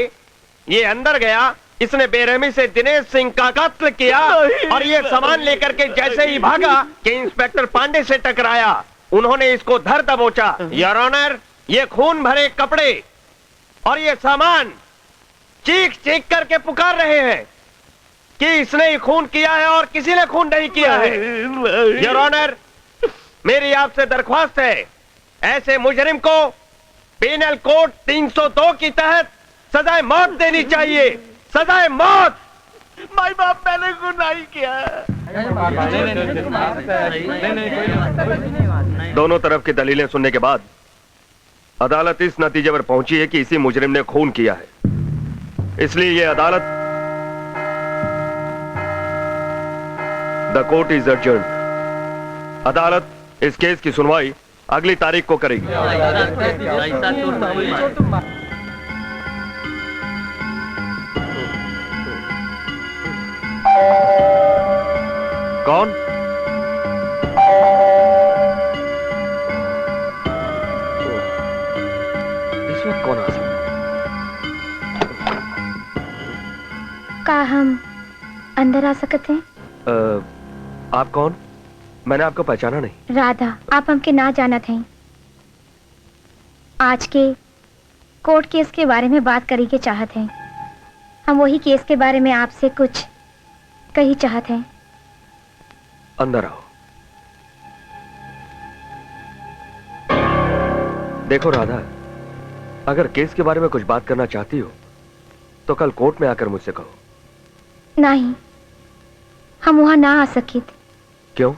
S7: ये अंदर गया। इसने बेरहमी से दिनेश सिंह का कत्ल किया और ये सामान लेकर के जैसे ही भागा कि इंस्पेक्टर पांडे से टकराया। उन्होंने इसको धर दबोचा। योर ऑनर, ये खून भरे कपड़े और ये सामान चीख चीख करके पुकार रहे हैं कि इसने ही खून किया है और किसी ने खून नहीं किया है। योर ऑनर, मेरी आपसे दरख्वास्त है, ऐसे मुजरिम को पेनल कोड 302 के तहत सजाए मौत देनी चाहिए। सजाए मौत।
S10: माई बाप, मैंने गुनाह नहीं किया। दोनों तरफ की दलीलें सुनने के बाद अदालत इस नतीजे पर पहुंची है कि इसी मुजरिम ने खून किया है। इसलिए यह अदालत, द कोर्ट इज एडजर्न्ड। अदालत इस केस की सुनवाई अगली तारीख को करेगी। कौन? इस वक्त कौन आ सकता है?
S5: का हम अंदर आ सकते हैं?
S10: आप कौन? मैंने आपको पहचाना नहीं।
S5: राधा, आप हमके ना जाना थे। आज के कोर्ट केस के बारे में बात करी के चाहत हैं। हम वही केस के बारे में आपसे कुछ कही चाहत हैं।
S10: अंदर आओ। देखो राधा, अगर केस के बारे में कुछ बात करना चाहती हो तो कल कोर्ट में आकर मुझसे कहो।
S5: नहीं, हम वहां ना आ सके।
S10: क्यों?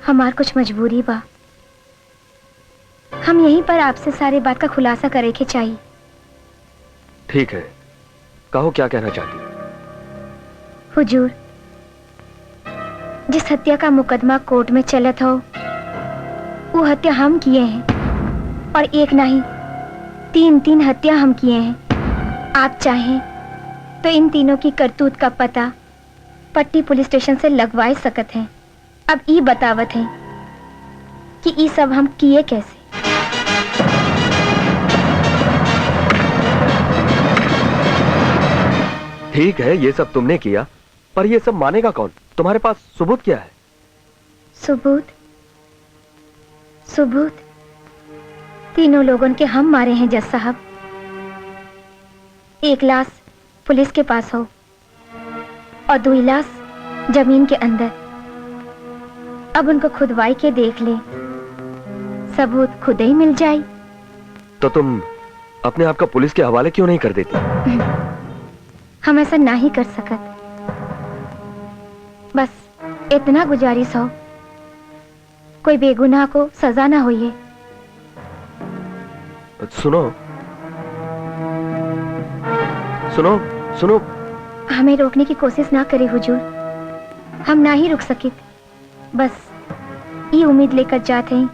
S5: हमार कुछ मजबूरी बा। हम यहीं पर आपसे सारी बात का खुलासा करे के चाहिए।
S10: ठीक है, कहो क्या कहना चाहती हो?
S5: हुजूर, जिस हत्या का मुकदमा कोर्ट में चलत हो वो हत्या हम किए हैं, और एक नहीं 3 हत्या हम किए हैं। आप चाहें तो इन तीनों की करतूत का पता पट्टी पुलिस स्टेशन से लगवाए सकत हैं। अब ई बतावत है कि ई सब हम किए कैसे।
S10: ठीक है, ये सब तुमने किया, पर ये सब मानेगा कौन? तुम्हारे पास सबूत क्या है?
S5: सबूत? सबूत तीनों लोगों के हम मारे हैं जज साहब। एक लाश पुलिस के पास हो, और 2 लाश जमीन के अंदर। अब उनको खुदवाई के देख ले, सबूत खुद ही मिल जाए।
S10: तो तुम अपने आप का पुलिस के हवाले क्यों नहीं कर देती?
S5: हम ऐसा ना ही कर सकत। बस इतना गुजारिश हो, कोई बेगुनाह को सजा ना होइए।
S10: सुनो सुनो सुनो,
S5: हमें रोकने की कोशिश ना करे हुजूर, हम ना ही रुक सके। बस ये उम्मीद लेकर जाते हैं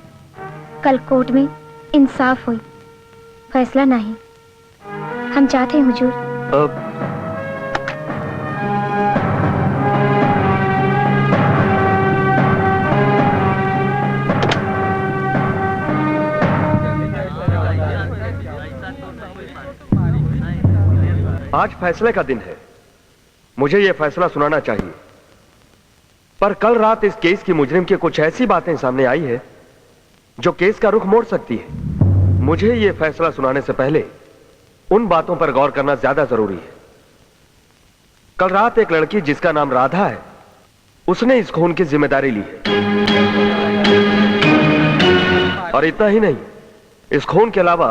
S5: कल कोर्ट में इंसाफ हुई, फैसला नहीं। हम चाहते हैं हुजूर।
S10: आज फैसले का दिन है, मुझे यह फैसला सुनाना चाहिए, पर कल रात इस केस की मुजरिम की कुछ ऐसी बातें सामने आई है जो केस का रुख मोड़ सकती है। मुझे यह फैसला सुनाने से पहले उन बातों पर गौर करना ज्यादा जरूरी है। कल रात एक लड़की जिसका नाम राधा है, उसने इस खून की जिम्मेदारी ली है। और इतना ही नहीं, इस खून के अलावा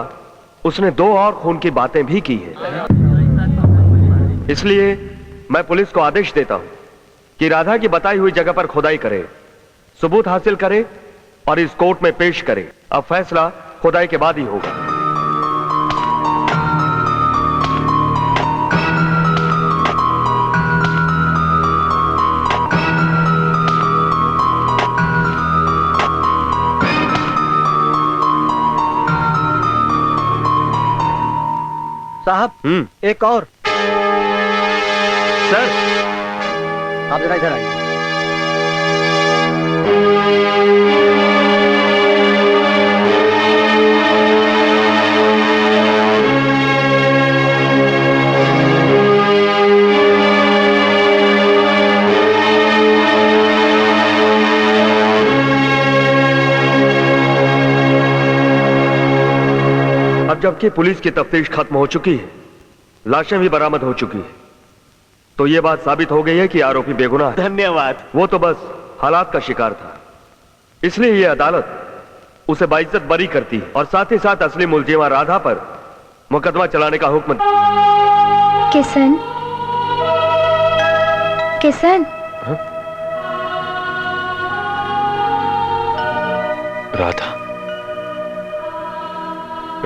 S10: उसने 2 और खून की बातें भी की है। इसलिए मैं पुलिस को आदेश देता हूं कि राधा की बताई हुई जगह पर खुदाई करे, सबूत हासिल करे और इस कोर्ट में पेश करे। अब फैसला खुदाई के बाद ही होगा।
S6: साहब एक और।
S10: सर
S6: आप जरा इधर आइए।
S10: अब जबकि पुलिस की तफ्तीश खत्म हो चुकी है, लाशें भी बरामद हो चुकी है, तो यह बात साबित हो गई है कि आरोपी बेगुनाह है।
S8: धन्यवाद।
S10: वो तो बस हालात का शिकार था, इसलिए यह अदालत उसे बाइज्जत बरी करती है और साथ ही साथ असली मुलजिमा राधा पर मुकदमा चलाने का हुक्म।
S5: किशन, किशन।
S7: राधा,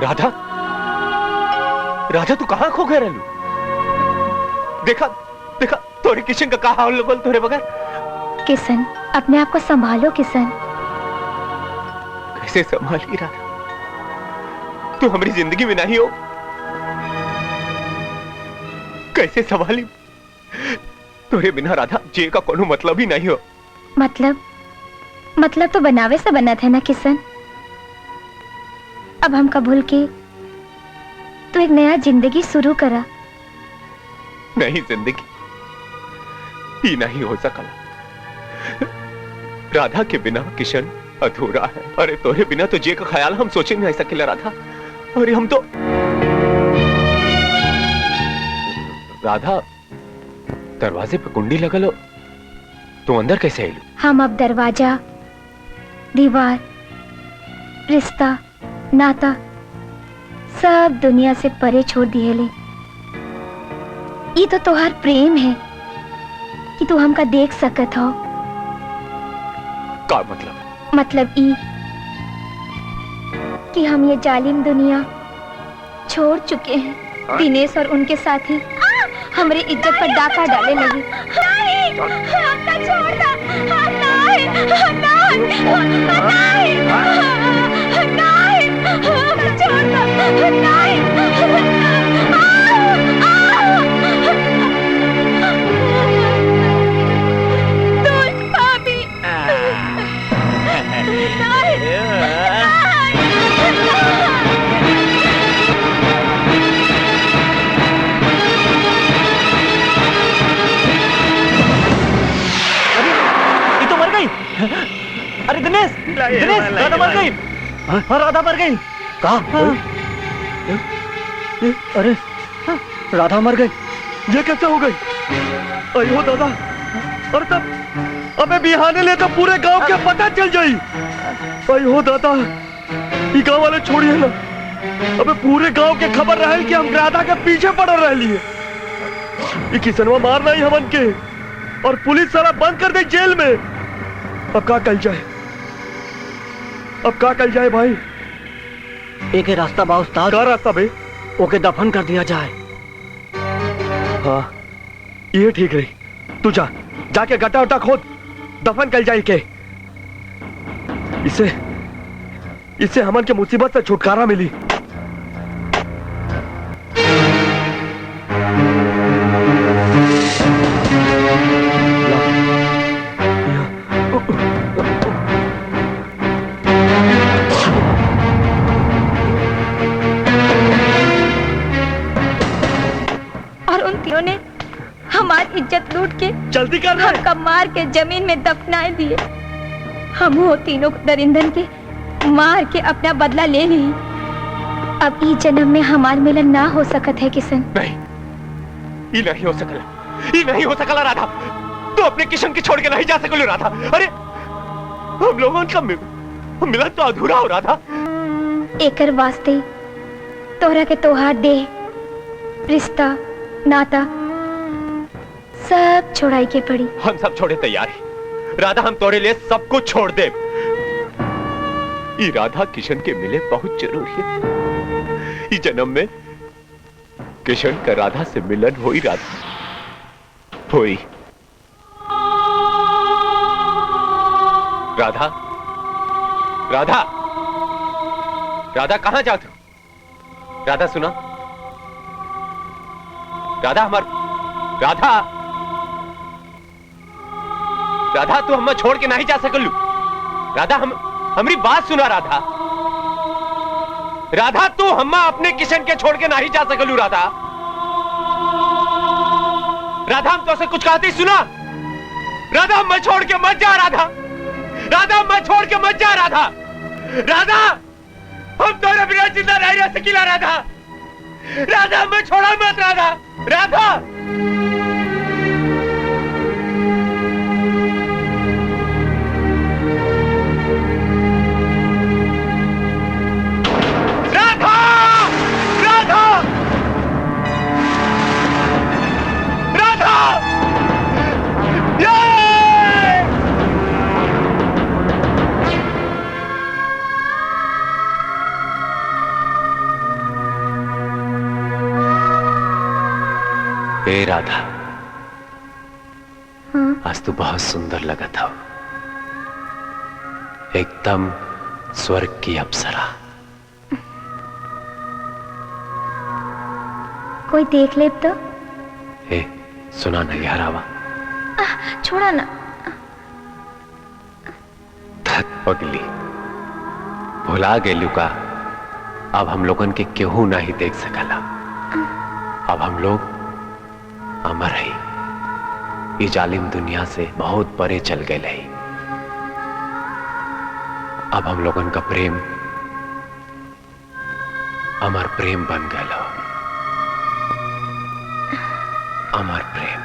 S7: राधा, राधा तू कहां खो गए रहलू? देखा देखा तोरे किशन का कहा हाल बोल तोरे बगैर।
S5: किशन, अपने आप को संभालो किशन।
S7: कैसे संभाली राधा? तू हमारी जिंदगी में नहीं हो, कैसे संभाली? तोरे बिना राधा जे का कोनो मतलब ही नहीं हो।
S5: मतलब तो बनावे से बना था ना किशन। अब हमका भूल के तो एक नया जिंदगी शुरू करा।
S7: नहीं, जिंदगी ही नहीं हो सकला। राधा के बिना किशन अधूरा है। अरे तोरे बिना तो जे का ख्याल हम सोचे नहीं सकेला राधा। अरे हम तो राधा, दरवाजे पे कुंडी लगल हो, तू अंदर कैसे आयलू?
S5: हम अब दरवाजा, दीवार, रिश्ता, नाता सब दुनिया से परे छोड़ दिए ले। ये तो तोहार प्रेम है कि तू हमका देख सकत हो।
S7: का मतलब?
S5: मतलब ई कि हम ये जालिम दुनिया छोड़ चुके हैं। दिनेश और उनके साथी हमारी इज्जत पर डाका डाले लगे। नहीं, हमका छोड़ दो। नहीं, छोड़ दो। नहीं।
S8: अरे दिनेश, दिनेश, राधा मर गई। हाँ, राधा मर गई।
S6: कहा? अरे राधा मर गई?
S10: ये कैसे हो गई? अयो दादा, अरे तब अबे बिहाने ले तो पूरे गांव के पता चल जाई। अयो दादा, ये गांव वाले छोड़िए ना, अबे पूरे गांव के खबर रहे कि हम राधा के पीछे पड़ रहे लिए। ये किसनवा मारना ही हमन के, और पुलिस सारा बंद कर दे जेल में। अब क्या कल जाए, अब क्या कल जाए भाई?
S6: एक ही रास्ता बा उस्ताद।
S10: क्या रास्ता बे?
S6: ओके दफन कर दिया जाए।
S10: हाँ, ये ठीक रही। तू जा, जाके गड्ढा उट्टा खोद, दफन कल जाए के। इससे हमन के मुसीबत से छुटकारा मिली।
S5: और उन तीनों ने हमारी इज्जत लूट के
S10: जल्दी कर रहे
S5: हमका मार के जमीन में दफनाए दिए। हम वो तीनों दरिंदन के मार के अपना बदला ले ली। अब इस जन्म में हमार मिलन ना हो सकत है किशन।
S7: नहीं, ये नहीं हो सकला, ये नहीं हो सकला राधा। तू अपने किशन के छोड़ के नहीं जा सकलो राधा। अरे हम लोगों का मिलन तो अधूरा हो राधा।
S5: एकर वास्ते तोहरा के तोहार देह, रिश्ता, नाता सब छोड़ाई के पड़ी।
S7: हम सब छोड़े तैयार हैं राधा, हम तोरे लिए सब कुछ छोड़ दे। ये राधा किशन के मिले बहुत जरूरी है। इस जन्म में किशन का राधा से मिलन होई राधा, होई। राधा, राधा, राधा कहां जाओ तुम? राधा सुना, राधा राधा, राधा तू हमें छोड़ के नहीं जा सकलू। राधा हमारी बात सुना राधा। राधा तू हम्मा अपने किशन के छोड़ के नहीं जा सकलू राधा। राधा हम तो से कुछ कहते ही सुना। राधा हमें छोड़ के मत जा राधा। राधा हमें छोड़ के मत जा राधा। राधा हम तोरे बिना जिंदा नहीं रह सकीला राधा। राधा हमें छोड़ा मत राधा। राधा हे राधा, आज तू बहुत सुंदर लगा था, एकदम स्वर्ग की अप्सरा।
S5: कोई देख ले तो।
S7: हे सुना नहीं हरावा,
S5: छोड़ा ना।
S7: पगली भुला गेलू का। अब हम लोगन के केहू नहीं देख सकला। अब हम लोग अमर है, ये जालिम दुनिया से बहुत परे चल गए है। अब हम लोगन का प्रेम अमर प्रेम बन गया। अमर प्रेम।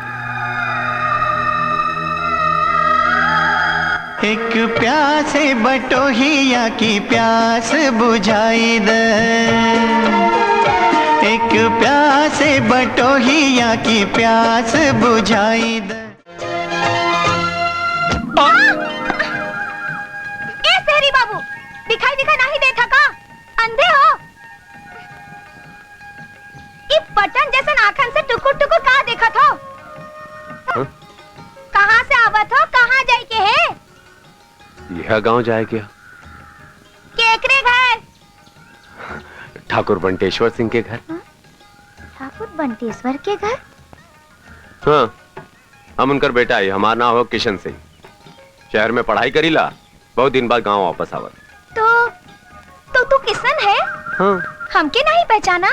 S11: एक प्यासे बटोहिया की प्यास बुझाई दे। एक प्यासे बटोहिया की प्यास बुझाई दे।
S5: ए सेहरी बाबू, दिखाई नहीं देता का? अंधे हो? इस बटन जैसन आँखन से टुकुर टुकुर कहाँ देखा था? कहाँ से आवत हो? कहाँ जाए के है?
S7: यह गांव जाए क्या?
S5: केकरे घर?
S7: ठाकुर बंटेश्वर सिंह के घर।
S5: ठाकुर बंटेश्वर के घर?
S7: हाँ, हम उनकर बेटा है। हमारा नाम हो किशन सिंह। शहर में पढ़ाई करी ला, बहुत दिन बाद गांव वापस आवत।
S5: तो तू किशन है?
S7: हाँ।
S5: हमके नहीं पहचाना?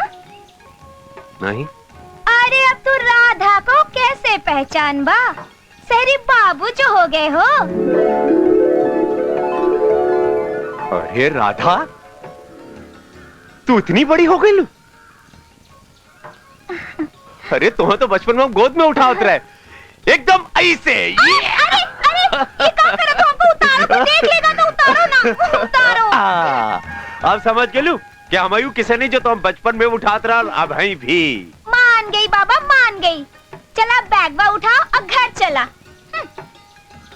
S7: नहीं।
S5: अरे अब तू राधा को कैसे पहचान बा? सहरी बाबू जो हो गए हो।
S7: अरे राधा, तू इतनी बड़ी हो गई लू? अरे तुम्हें तो बचपन में हम गोद में उठा उतरा है एकदम ऐसे।
S5: अरे ये क्या कर रहे हो? हमको उतारो, कोई देख लेगा तो उतारो ना, उतारो।
S7: अब समझ गेलू क्या हमायूं किसे नहीं जो तुम बचपन में उठात रहा अब हई भी।
S5: मान गई बाबा, मान गई। चला बैग बा उठाओ और घर चला।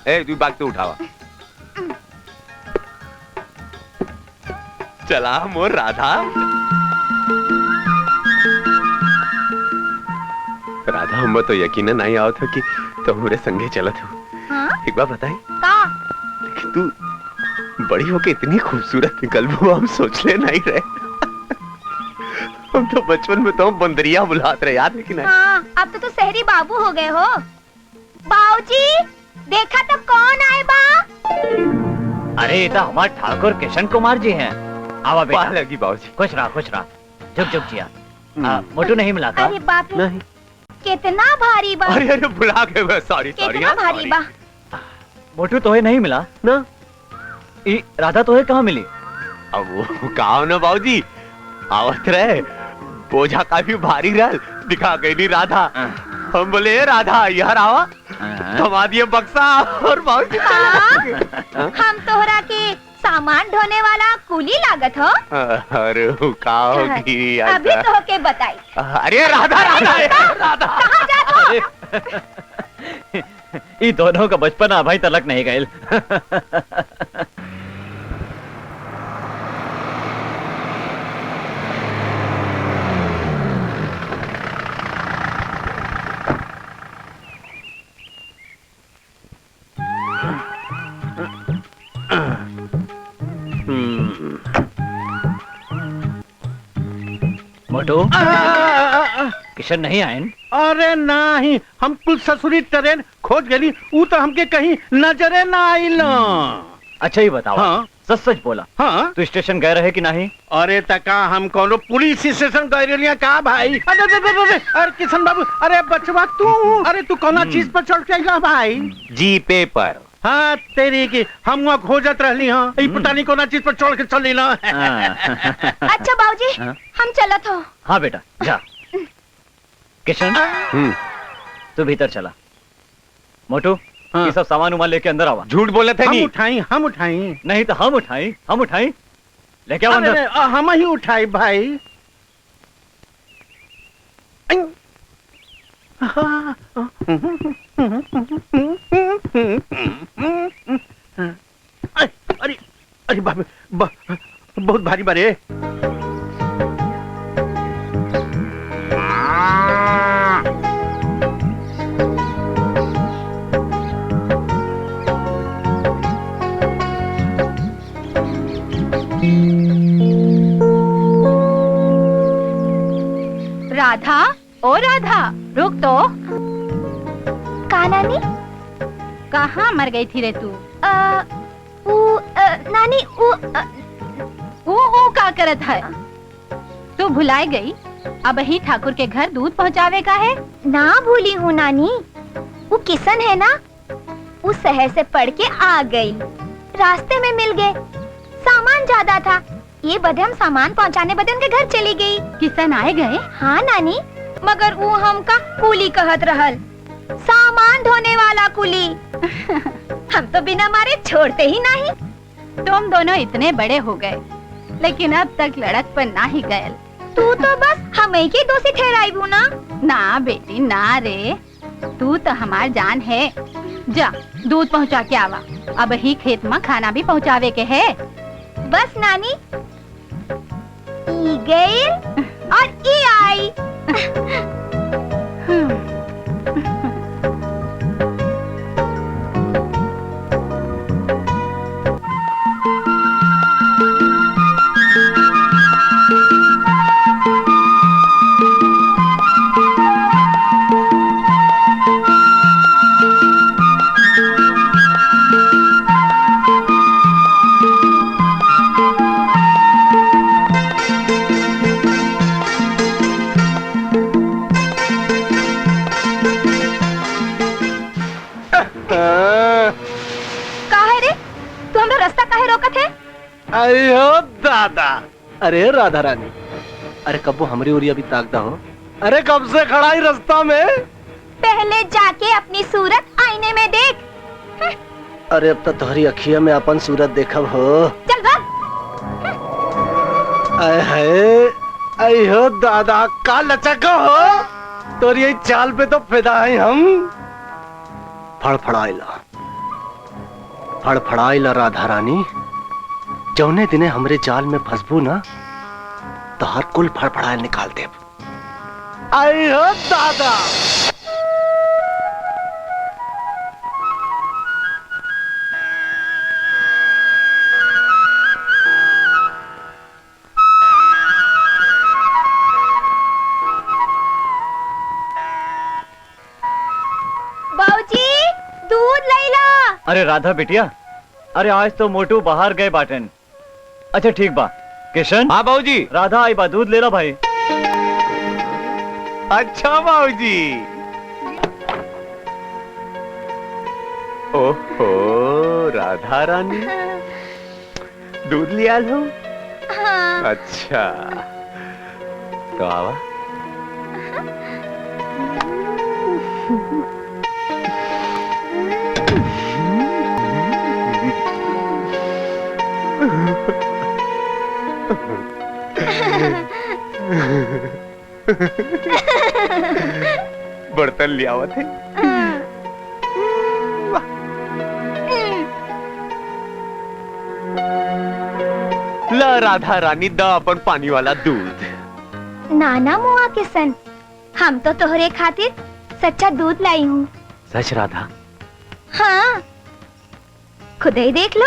S7: ए तू बैग तो उठावा। चला मोर राधा। राधा हम तो यकीन नहीं आओ था कि तुम्हारे संगे चला था।
S5: हाँ?
S7: एक बार बताई
S5: का?
S7: लेकिन तू बड़ी होके इतनी खूबसूरत निकल वो हम सोच ले नहीं रहे। हम तो बचपन में तो बंदरिया बुलाते रहे याद है कि नहीं?
S5: हाँ, अब तो शहरी बाबू हो गए हो। बाबूजी देखा तो कौन आए बा?
S8: अरे ये तो हमारे ठाकुर किशन कुमार जी हैं। आवा बेटा।
S7: लगी बाबूजी।
S8: खुश रहा खुश रहा। झुक झुक जिया। मोटू नहीं मिला था?
S5: अरे बाप रे,
S7: नहीं।
S5: कितना भारी बा।
S7: अरे अरे भुला गए सॉरी सॉरी।
S5: कितना भारी बा।
S8: मोटू तोहे नहीं मिला
S7: ना?
S8: राधा तोहे कहाँ मिली?
S7: अब वो कहा ना बाबूजी आवत रहे बोझा काफी भारी रहा दिखा गई नहीं राधा। हम बोले राधा यार आवा थमा दिए बक्सा और बाबूजी
S5: हम तोहरा के सामान ढोने वाला कूली लागत हो।
S7: अरे का होगी
S5: अभी तो होके बताई।
S7: अरे राधा राधा राधा
S5: कहाँ जात हो?
S8: ये दोनों का बचपन अभी तलक नहीं गए। मोटू किशन नहीं आए?
S2: अरे नहीं, हम कुल ससुरी ट्रेन खोज गली ऊ तो हमके कहीं नजरे ना आइल।
S8: अच्छा ही बताओ।
S2: हाँ?
S8: सच सच बोला।
S2: हाँ?
S8: तू स्टेशन गए रहे कि नहीं?
S2: अरे तका हम कोनो पुलिस स्टेशन गए रहिया का भाई? अरे किशन बाबू, अरे बचवा तू, अरे तू कौना चीज पर चढ़ के आइला भाई?
S7: जी पेपर।
S2: हाँ तेरी की हम वहाँ खोजत रहली। हाँ पता नहीं कौना चीज पर चढ़ के चली ना।
S5: अच्छा बाबूजी हम चलत हो।
S8: हाँ बेटा जा। किशन तू भीतर चला। मोटू ये सब सामान उमान लेके अंदर आवा।
S7: झूठ बोले थे नहीं?
S2: हम उठाई
S8: नहीं तो हम उठाई लेके आओ अंदर।
S2: हम ही उठाई भाई। अरे अरे बाप बहुत भारी बारे।
S4: राधा, ओ राधा रुक तो।
S5: का नानी?
S4: कहाँ मर गई थी रे तू?
S5: नानी
S4: वो का करत है? तू भुलाई गई? अब ही ठाकुर के घर दूध पहुँचावे का है?
S5: ना भूली हूँ नानी। वो किशन है ना, वो शहर से पढ़ के आ गई। रास्ते में मिल गए, सामान ज्यादा था, ये बदे हम सामान पहुँचाने बदे उनके घर चली गई।
S4: किशन आए गए?
S5: हाँ नानी, मगर वो हमका कूली कहत रहल, सामान ढोने वाला कूली। हम तो बिना मारे छोड़ते ही नहीं।
S4: तुम दोनों इतने बड़े हो गए लेकिन अब तक लड़क पर ना ही गए।
S5: तू तो बस हमें की दोषी ठहराई हूँ ना।
S4: ना बेटी ना रे, तू तो हमार जान है। जा दूध पहुँचा के आवा। अब ही खेत में खाना भी पहुँचावे के है।
S5: बस नानी, ई गई और ई आई।
S9: अयो दादा, अरे राधा रानी, अरे कब्बो हमरी ओरी अभी ताकदा हो। अरे कब से खड़ा ही रास्ता में।
S5: पहले जाके अपनी सूरत आईने में देख।
S9: अरे अब तो तुम्हारी अखिया में अपन सूरत देखब हो।
S5: चल भाग।
S9: आए हाय, आई हो दादा का लचक हो। तोरी यही चाल पे तो फिदा है हम। फड़फड़ाइला राधा रानी, जौने दिने हमरे जाल में फंसबू ना तो हर कुल फड़फड़ाइल निकाल दे। आई हो दादा।
S5: बाबूजी दूध लैला।
S1: अरे राधा बिटिया, अरे आज तो मोटू बाहर गए बाटन। अच्छा ठीक बा। किशन।
S7: हाँ बाबूजी।
S1: राधा आई बा, दूध ले लो भाई।
S7: अच्छा बाबूजी। ओहो राधा रानी, दूध लिया लो।
S5: हाँ।
S7: अच्छा तो आवा। बर्तन लिया हुआ थे। ला राधा रानी दा अपन पानी वाला दूध।
S5: नाना मुआ किसन, हम तो तोहरे खातिर सच्चा दूध लाई हूँ।
S7: सच राधा?
S5: हाँ, खुद ही देख लो।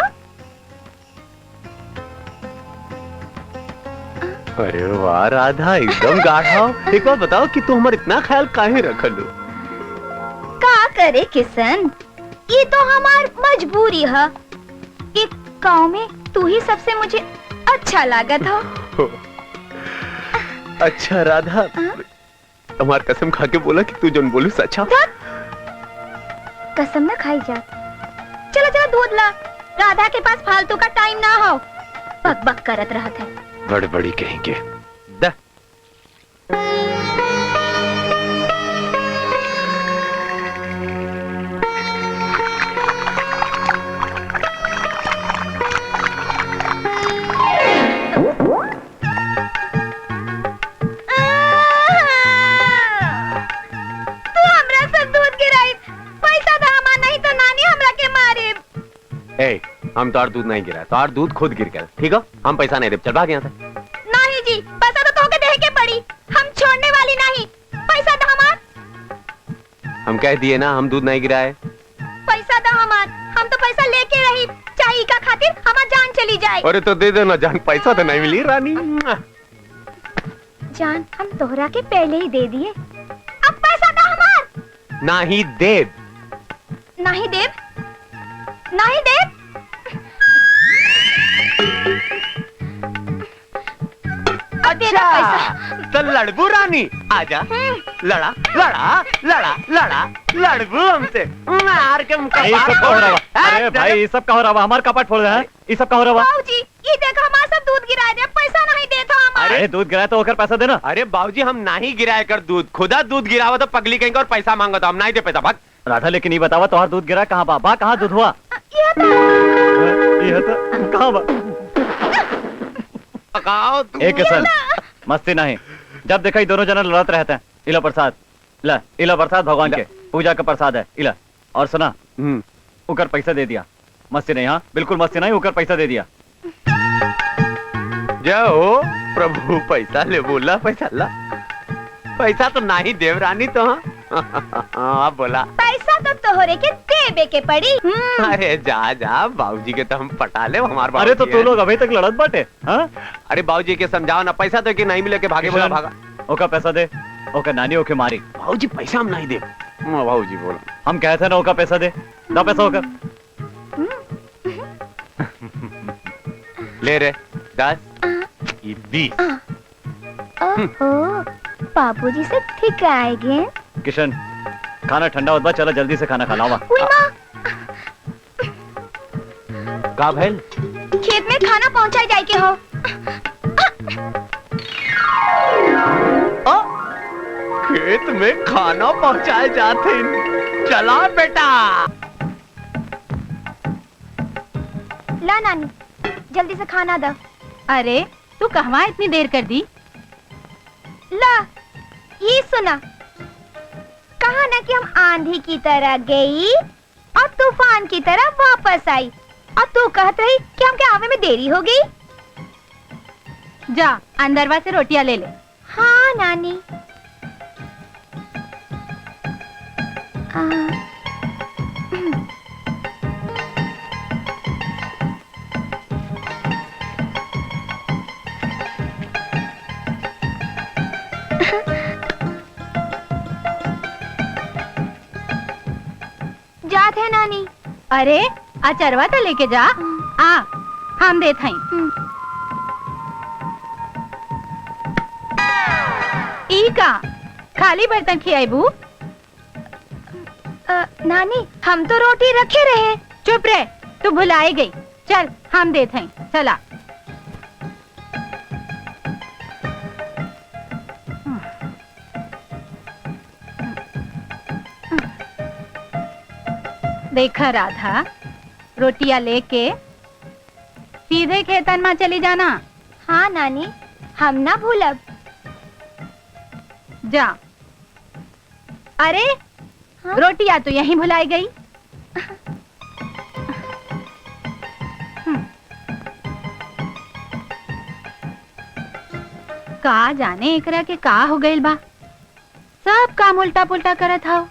S7: अरे वाह राधा, एकदम गाढ़ा। एक बार बताओ कि तू हमारा इतना ख्याल काहे रखलू?
S5: का करे किसन, ये तो हमार मजबूरी है। एक गाँव में तू ही सबसे मुझे अच्छा लागत हो।
S7: अच्छा राधा, हमार कसम खा के बोला कि तू जो बोलू सच्चा।
S5: कसम न खाई जा। चलो चलो दूध ला, राधा के पास फालतू का टाइम ना हो। बक बक करत रहत है।
S7: बड़ी कहेंगे। हम तो दूध नहीं गिरा, तो दूध खुद गिर गया। ठीक है, हम पैसा नहीं दे। चल भाग यहाँ से।
S5: नहीं जी, पैसा तो तोहके देहे के पड़ी। हम छोड़ने वाली नहीं। पैसा दो हमार।
S7: हम कह दिए ना, हम दूध नहीं गिराए।
S5: पैसा दो हमार। हम तो पैसा लेके रही, चाय का खातिर हमार जान चली जाए।
S7: अरे तो दे देना जान, पैसा तो नहीं मिली रानी।
S5: जान हम तोहरा के पहले ही दे दिए। अब पैसा दो हमार।
S7: नहीं देव,
S5: नहीं देव, नहीं देव।
S7: अच्छा तो लड़बू रानी, आजा। लड़ा लड़ा लड़ा लड़ा लड़बू हमसे। मार के मुंह
S1: ये सब का हो रहा है? अरे भाई ये सब का हो रहा है? हमार कपाट फोड़ रहा है। ये सब का हो रहा है?
S5: बाबूजी ये देखो, हमारा सब दूध गिरा दे, पैसा नहीं देता हमारा।
S1: अरे दूध गिराया तो होकर पैसा देना।
S7: अरे बाबूजी हम नहीं गिराया कर दूध, खुदा दूध गिरावा तो पगली कहेंगे और पैसा मांगा तो हम नहीं दे पैसा। भाग
S1: राधा, लेकिन ये बतावा तुम्हारा दूध गिरा कहाँ बा? कहाँ दूध हुआ? ये तो कहाँ बा? एक किसन, मस्ती नहीं। जब देखा दोनों जना लड़त रहते हैं। इला प्रसाद, ला इला प्रसाद भगवान के पूजा का प्रसाद है। इला और सुना, उकर पैसा दे दिया। मस्ती नहीं, हाँ बिल्कुल मस्ती नहीं। उकर पैसा दे दिया।
S7: जाओ प्रभु, पैसा ले बोला, पैसा ला। पैसा तो नहीं देवरानी तो। हाँ बोला
S5: पैसा तो तोहरे के देबे के पड़ी।
S7: अरे जा जा, बाबूजी के तो हम पटा ले हमारे।
S1: अरे तो तू लोग अभी तक लड़त बाटे। हाँ
S7: अरे बाबूजी के समझाओ ना, पैसा तो कि नहीं मिले के भागे। बोला भागा।
S1: ओका पैसा दे, ओका नानी ओके मारी।
S7: बाबूजी पैसा हम नहीं दे। बाबूजी बोला
S1: हम कहते ना ओका पैसा दे, ना पैसा होकर
S7: ले रे 10 20।
S5: ओहो, बाबूजी से ठीक आएंगे।
S1: किशन खाना ठंडा होता, चलो जल्दी से खाना खा लावा।
S7: का भैल?
S5: खेत में खाना पहुंचाई जाए के हो।
S7: खेत में खाना पहुंचाए जाते। चला बेटा।
S5: ला नानी, जल्दी से खाना दो।
S4: अरे तू कहवा इतनी देर कर दी?
S5: ला, ये सुना, कहा ना कि हम आंधी की तरह गई और तूफान की तरह वापस आई, और तू कहत रही कि हमके आवे में देरी हो गई।
S4: जा अंदरवा से रोटियां ले ले।
S5: हाँ नानी। जात है नानी।
S4: अरे अचरवा तो लेके जा। आ हम देत हई। ई का खाली बर्तन खियाबू?
S5: नानी हम तो रोटी रखे रहे।
S4: चुप रह, तू भुलाई गई। चल हम देत हई, चला। देखा राधा, रोटियां लेके सीधे खेतन में चली जाना।
S5: हाँ नानी, हम ना भूलब।
S4: जा। अरे हाँ? रोटियां तो यहीं भुलाई गई। का जाने एकरा के का हो गइल बा, सब काम उल्टा पुल्टा करत हव।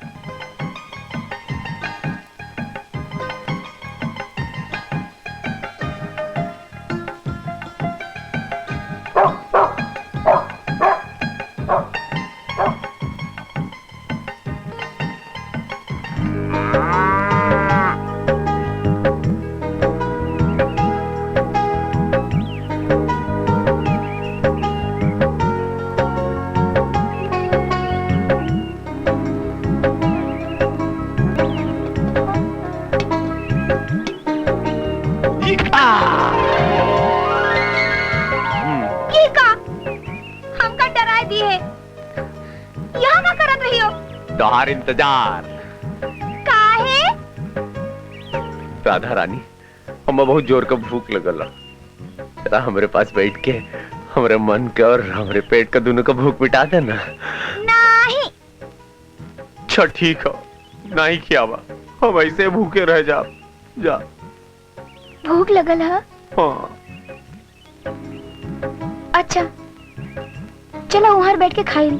S7: तोहार इंतजार।
S5: काहे?
S7: राधा रानी, हमें बहुत जोर का भूख लगल। जरा हमारे पास बैठ के हमारे मन का और हमारे पेट का दोनों का भूख मिटा देना।
S5: नहीं।
S7: अच्छा ठीक है, नहीं खियावा, हम ऐसे भूखे रह जा। जा।
S5: भूख लगल है?
S7: हाँ।
S5: अच्छा चलो वहां बैठ के खाई।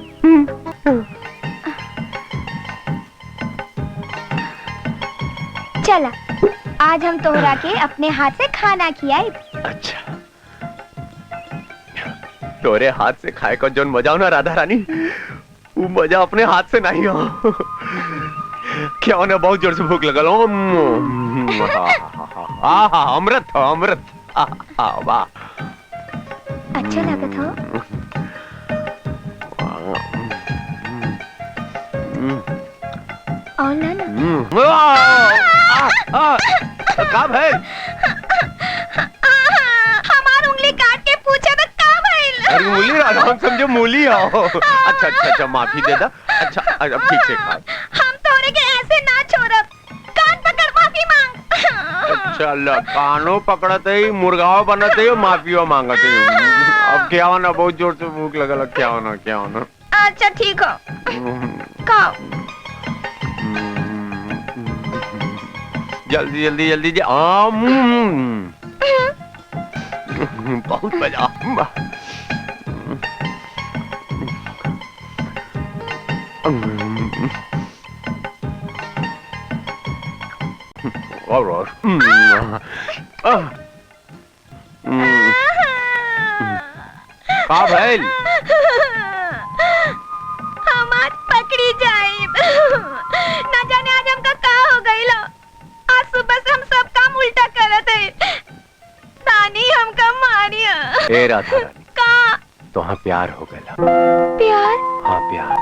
S5: चला, आज हम तोहरा के अपने हाथ से खाना खियाई।
S7: अच्छा, तोरे हाथ से खाए का जो मजा हो ना राधा रानी, वो मजा अपने हाथ से नहीं हो। क्या होना, बहुत जोर से भूख लगल। अमृत हो, अमृत। वाह,
S5: अच्छा लागत हो। और ना
S7: का भाई?
S5: हमार उंगली काट के पूछा तो का भइल?
S7: अरे मूली राधा, हम समझो मूली हो। अच्छा अच्छा अच्छा, माफी दे दा। अच्छा अब ठीक से खा।
S5: हम तोरे के ऐसे ना छोड़ब, कान पकड़ माफी मांग।
S7: अच्छा ला, कानो पकड़ते ही मुर्गाओ बनते ही माफियो मांगते ही। अब क्या होना, बहुत जोर से भूख लगल। क्या होना, क्या होना?
S5: अच्छा ठीक हो, खाओ।
S7: जल्दी जल्दी जल्दी जी। बहुत मजा। और का भइल?
S5: हमार पकड़ी जाए। ना जाने आज हमका का हो गइल। आज सुबह से हम सब काम उल्टा करत है। नानी हमका मारिया।
S7: ए राधा रानी,
S5: का
S7: तो हाँ प्यार हो गया।
S5: प्यार?
S7: हाँ प्यार।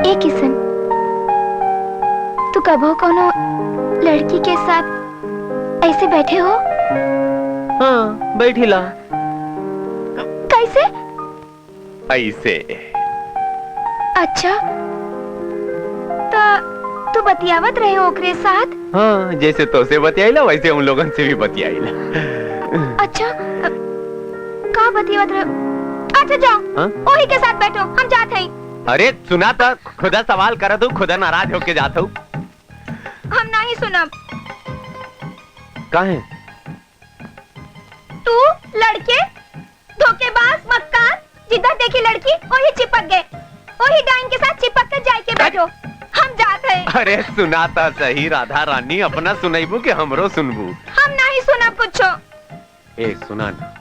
S5: ए किशन, तू कबो कोनो लड़की के साथ ऐसे बैठे हो?
S1: हाँ बैठी ला।
S5: कैसे?
S7: ऐसे।
S5: अच्छा तो तू बतियावत रहे ओकरे साथ?
S7: हाँ, जैसे तो से बतियाईला वैसे उन लोगन से भी बतियाईला।
S5: अच्छा का बतियावत रहे? अच्छा जाओ,
S7: हाँ?
S5: ओही के साथ बैठो, हम जाते हैं।
S7: अरे सुना था, खुदा सवाल करा तू, खुदा नाराज होके जाता हूँ।
S5: हम नहीं सुनब।
S7: काहे?
S5: तू लड़के धोखेबाज मक्कार, जिधर देखी लड़की वही चिपक गए, वही डाइन के साथ चिपक कर जाए के बैठो, हम जाते हैं।
S7: अरे सुना था सही राधा रानी, अपना सुनाइबू के हमरो सुनबू?
S5: हम नहीं सुनब कुछो।
S7: ए सुना ना,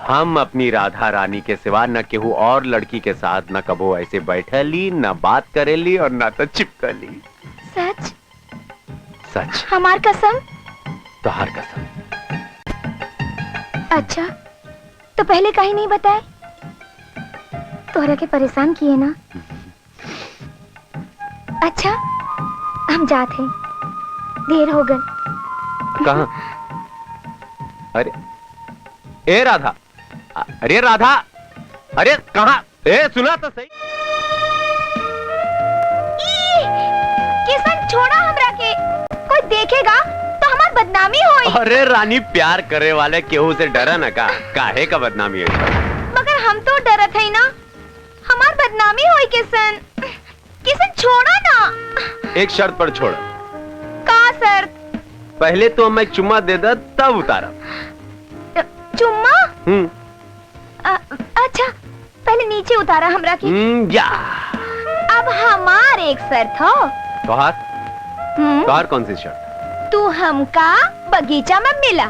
S7: हम अपनी राधा रानी के सिवा न केहू और लड़की के साथ न कबो ऐसे बैठली, न बात करेली और न तो चिपकली।
S5: सच?
S7: सच।
S5: हमार कसम?
S7: तोहार कसम।
S5: अच्छा तो पहले कहीं नहीं बताए? तोहरा के परेशान किए ना? अच्छा हम जाते हैं, देर हो गई।
S7: कहाँ? अरे ए राधा, अरे राधा, अरे कहाँ? ए सुना तो सही।
S5: किसन छोड़ा हमरा के, कोई देखेगा तो हमार बदनामी होई।
S7: अरे रानी, प्यार करे वाले केहू से डरा न का, काहे का बदनामी है?
S5: मगर हम तो डरत है ना, हमार बदनामी होई। किसन किसन छोड़ा ना।
S7: एक शर्त पर छोड़।
S5: का शर्त?
S7: पहले तो मैं चुम्मा दे दा तब उतारा।
S5: चुम्मा?
S7: हम्म।
S5: अच्छा पहले नीचे उतारा हमरा की।
S7: या।
S5: अब हमार एक शर्त हो।
S7: तोहार कौन सी शर्त?
S5: तू हमका बगीचा में मिला,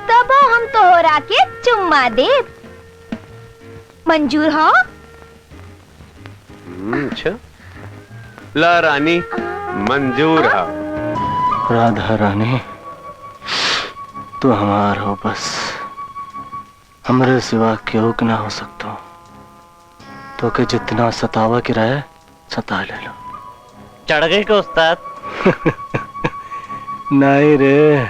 S5: तब हम तोहरा के चुम्मा दे। मंजूर हो?
S7: अच्छा ला रानी, मंजूर है।
S3: राधा रानी तू हमार हो, बस हमरे सिवा केहू के ना हो सकतो। तो के जितना सतावा के रहे सता ले लो।
S8: चढ़ गए के उस्ताद?
S3: नहीं रे,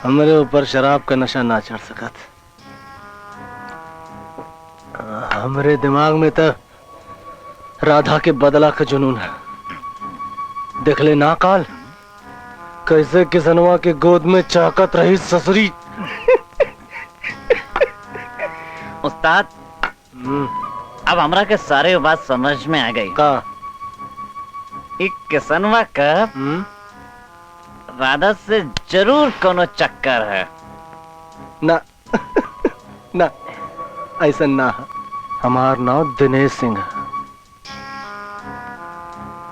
S3: हमरे ऊपर शराब का नशा ना चढ़ सकत। हमरे दिमाग में तो राधा के बदला का जुनून है। देख ले ना काल, कैसे किसनवा के गोद में चाकत रही ससुरी।
S8: उस्ताद अब हमरा के सारे बात समझ में आ गई।
S3: का?
S8: एक किसनवा का राधा से जरूर कोनो चक्कर है।
S3: ना ना ऐसा ना है। हमार नाम दिनेश सिंह है,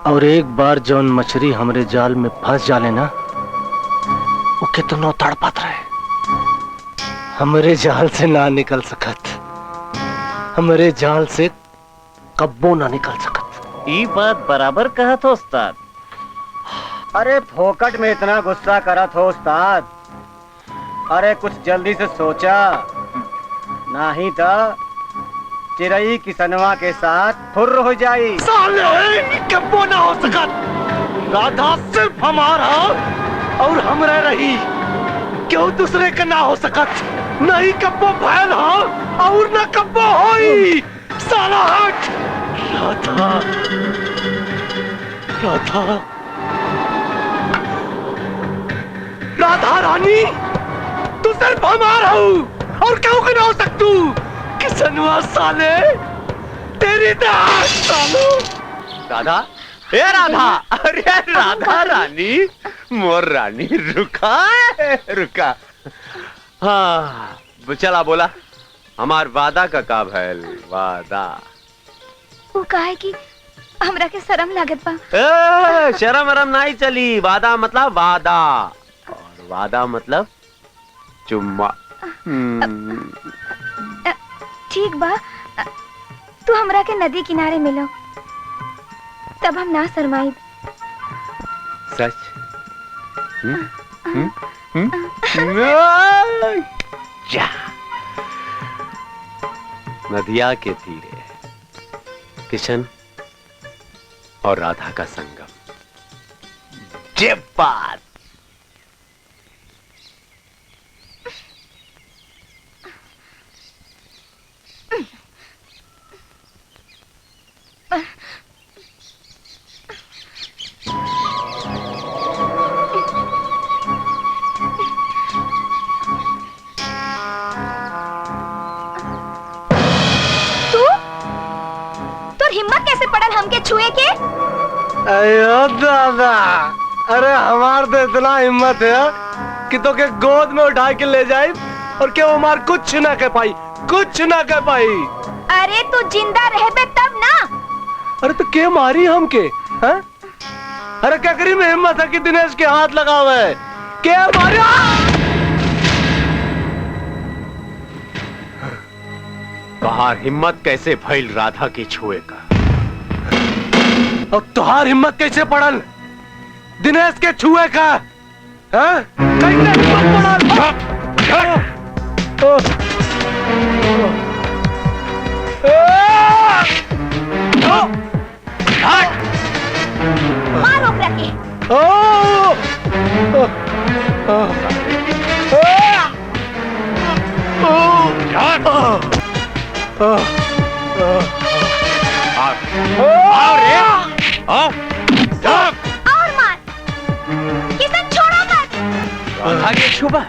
S3: और एक बार जौन मछली हमरे जाल में फंस जाले ना, वो कितनो तड़पत रहे, हमरे जाल से ना निकल सकत, हमरे जाल से कब्बो ना निकल सकत।
S8: ये बात बराबर कहा था उस्ताद।
S6: अरे फोकट में इतना गुस्सा करा था उस्ताद, अरे कुछ जल्दी से सोचा, नहीं तो चिरई किसनवा के साथ फुर्र हो जाई।
S3: साले कब्बो ना हो सकत। राधा सिर्फ हमारा और हमरे रही, क्यों दूसरे का ना हो सकत। नहीं कब्बो भैल हो और ना कब्बो होई। साला हट। राधा राधा राधा रानी तू सिर्फ हमारा हो और क्यों के ना हो सकतू। किसनवा साले तेरी दाद सालो।
S7: राधा, ए राधा, अरे राधा रानी, मोर रानी, रुका रुका। हाँ चला बोला, हमार वादा का भैल वादा।
S5: वो कहे कि हमरा के शर्म लागत बा।
S7: शर्म वरम नहीं चली, वादा मतलब वादा, और वादा मतलब चुम्मा।
S5: ठीक बा, तू हमरा के नदी किनारे मिलो, तब हम ना शर्माई।
S7: सच? जा। नदिया के तीरे किशन और राधा का संगम। ये बात।
S5: पड़ल हमके छुए के?
S9: अयो दादा, अरे हमार तो इतना हिम्मत है कि तो के गोद में उठा के ले जाए और क्या हमार कुछ ना कह पाई, कुछ ना कह पाई।
S5: अरे तू जिंदा रहबे तब ना।
S9: अरे तो क्या मारी हमके? हाँ? अरे क्या करी में हिम्मत है कि दिनेश के हाथ लगा हुआ है? क्या मारी?
S2: तुहार हिम्मत कैसे भइल राधा की छुए का?
S9: और तुहार हिम्मत कैसे पड़ल दिनेश के छुए का? हाँ? कैसे हिम्मत पड़ल?
S5: मार ओकरा के। और मार। किसन छोड़ो मत।
S2: राधा की छुआ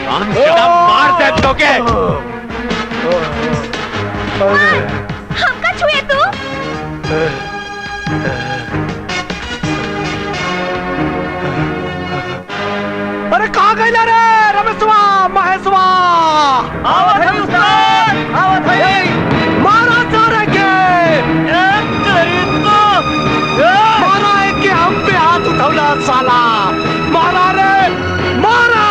S2: मार दे तो के।
S5: हमका छुए तू?
S9: अरे कहाँ गई रे रमेशवा महेशवा? आवत है उस्ताद, आवत है। मारा सारे के मारा है कि हम पे हाथ उठौला साला। मारा रे मारा।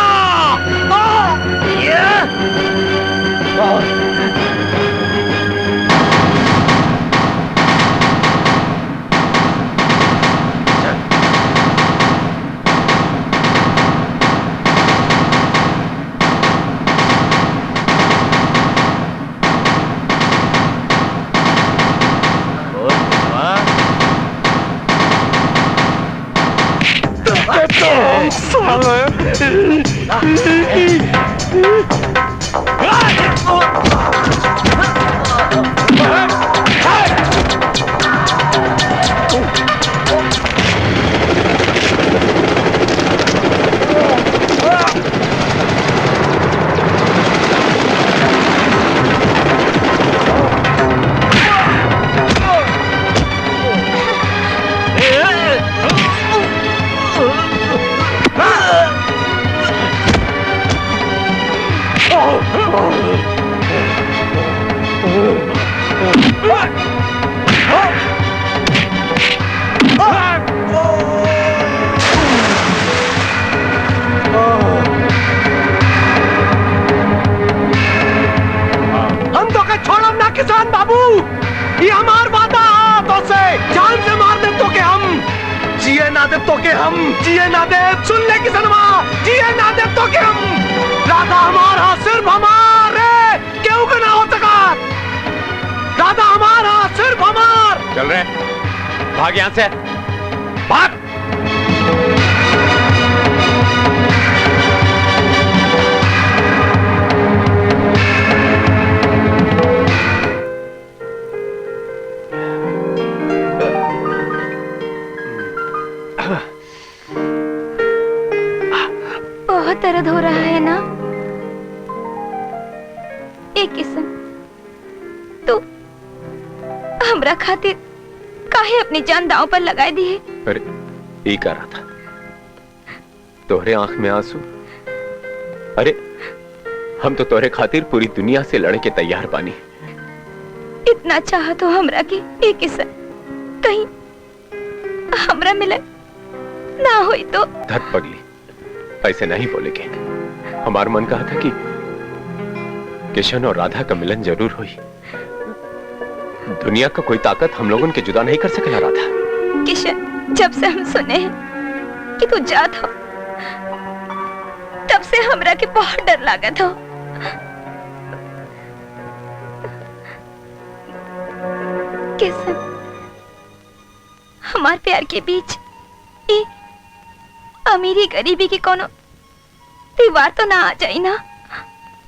S9: हम तो के छोड़म ना किसान बाबू, ये हमार वादा हाथों से जान से मार दे तो के हम जिए ना दे तो के हम जिए ना दे। सुन ले किसनवा, जिए ना दे तो के हम। राधा हमारा सिर्फ हमारे क्यों का ना हो सका। राधा हमारा सिर्फ हमार।
S2: चल रहे भाग यहां से, भाग।
S5: बहुत दर्द हो रहा है ना? एक किस्म तू हमरा खातिर काहे अपनी जान दांव पर लगाए दी है?
S7: अरे ये कह रहा था तोहरे आंख में आंसू। अरे हम तो तोहरे खातिर पूरी दुनिया से लड़े के तैयार बानी।
S5: इतना चाह तो हमरा की एक किस्म कहीं हमरा मिले ना हुई तो।
S7: धत पगली, ऐसे नहीं बोलेगे। हमारा मन कहा था कि किशन और राधा का मिलन जरूर हुई। दुनिया का कोई ताकत हम लोगों के जुदा नहीं कर सकेला राधा।
S5: किशन, जब से हम सुने हैं कि तू जात हो तब से हमरा के बहुत डर लागत हो। किशन, हमार प्यार के बीच ये अमीरी गरीबी की कोनो दीवार तो ना आ जाई ना?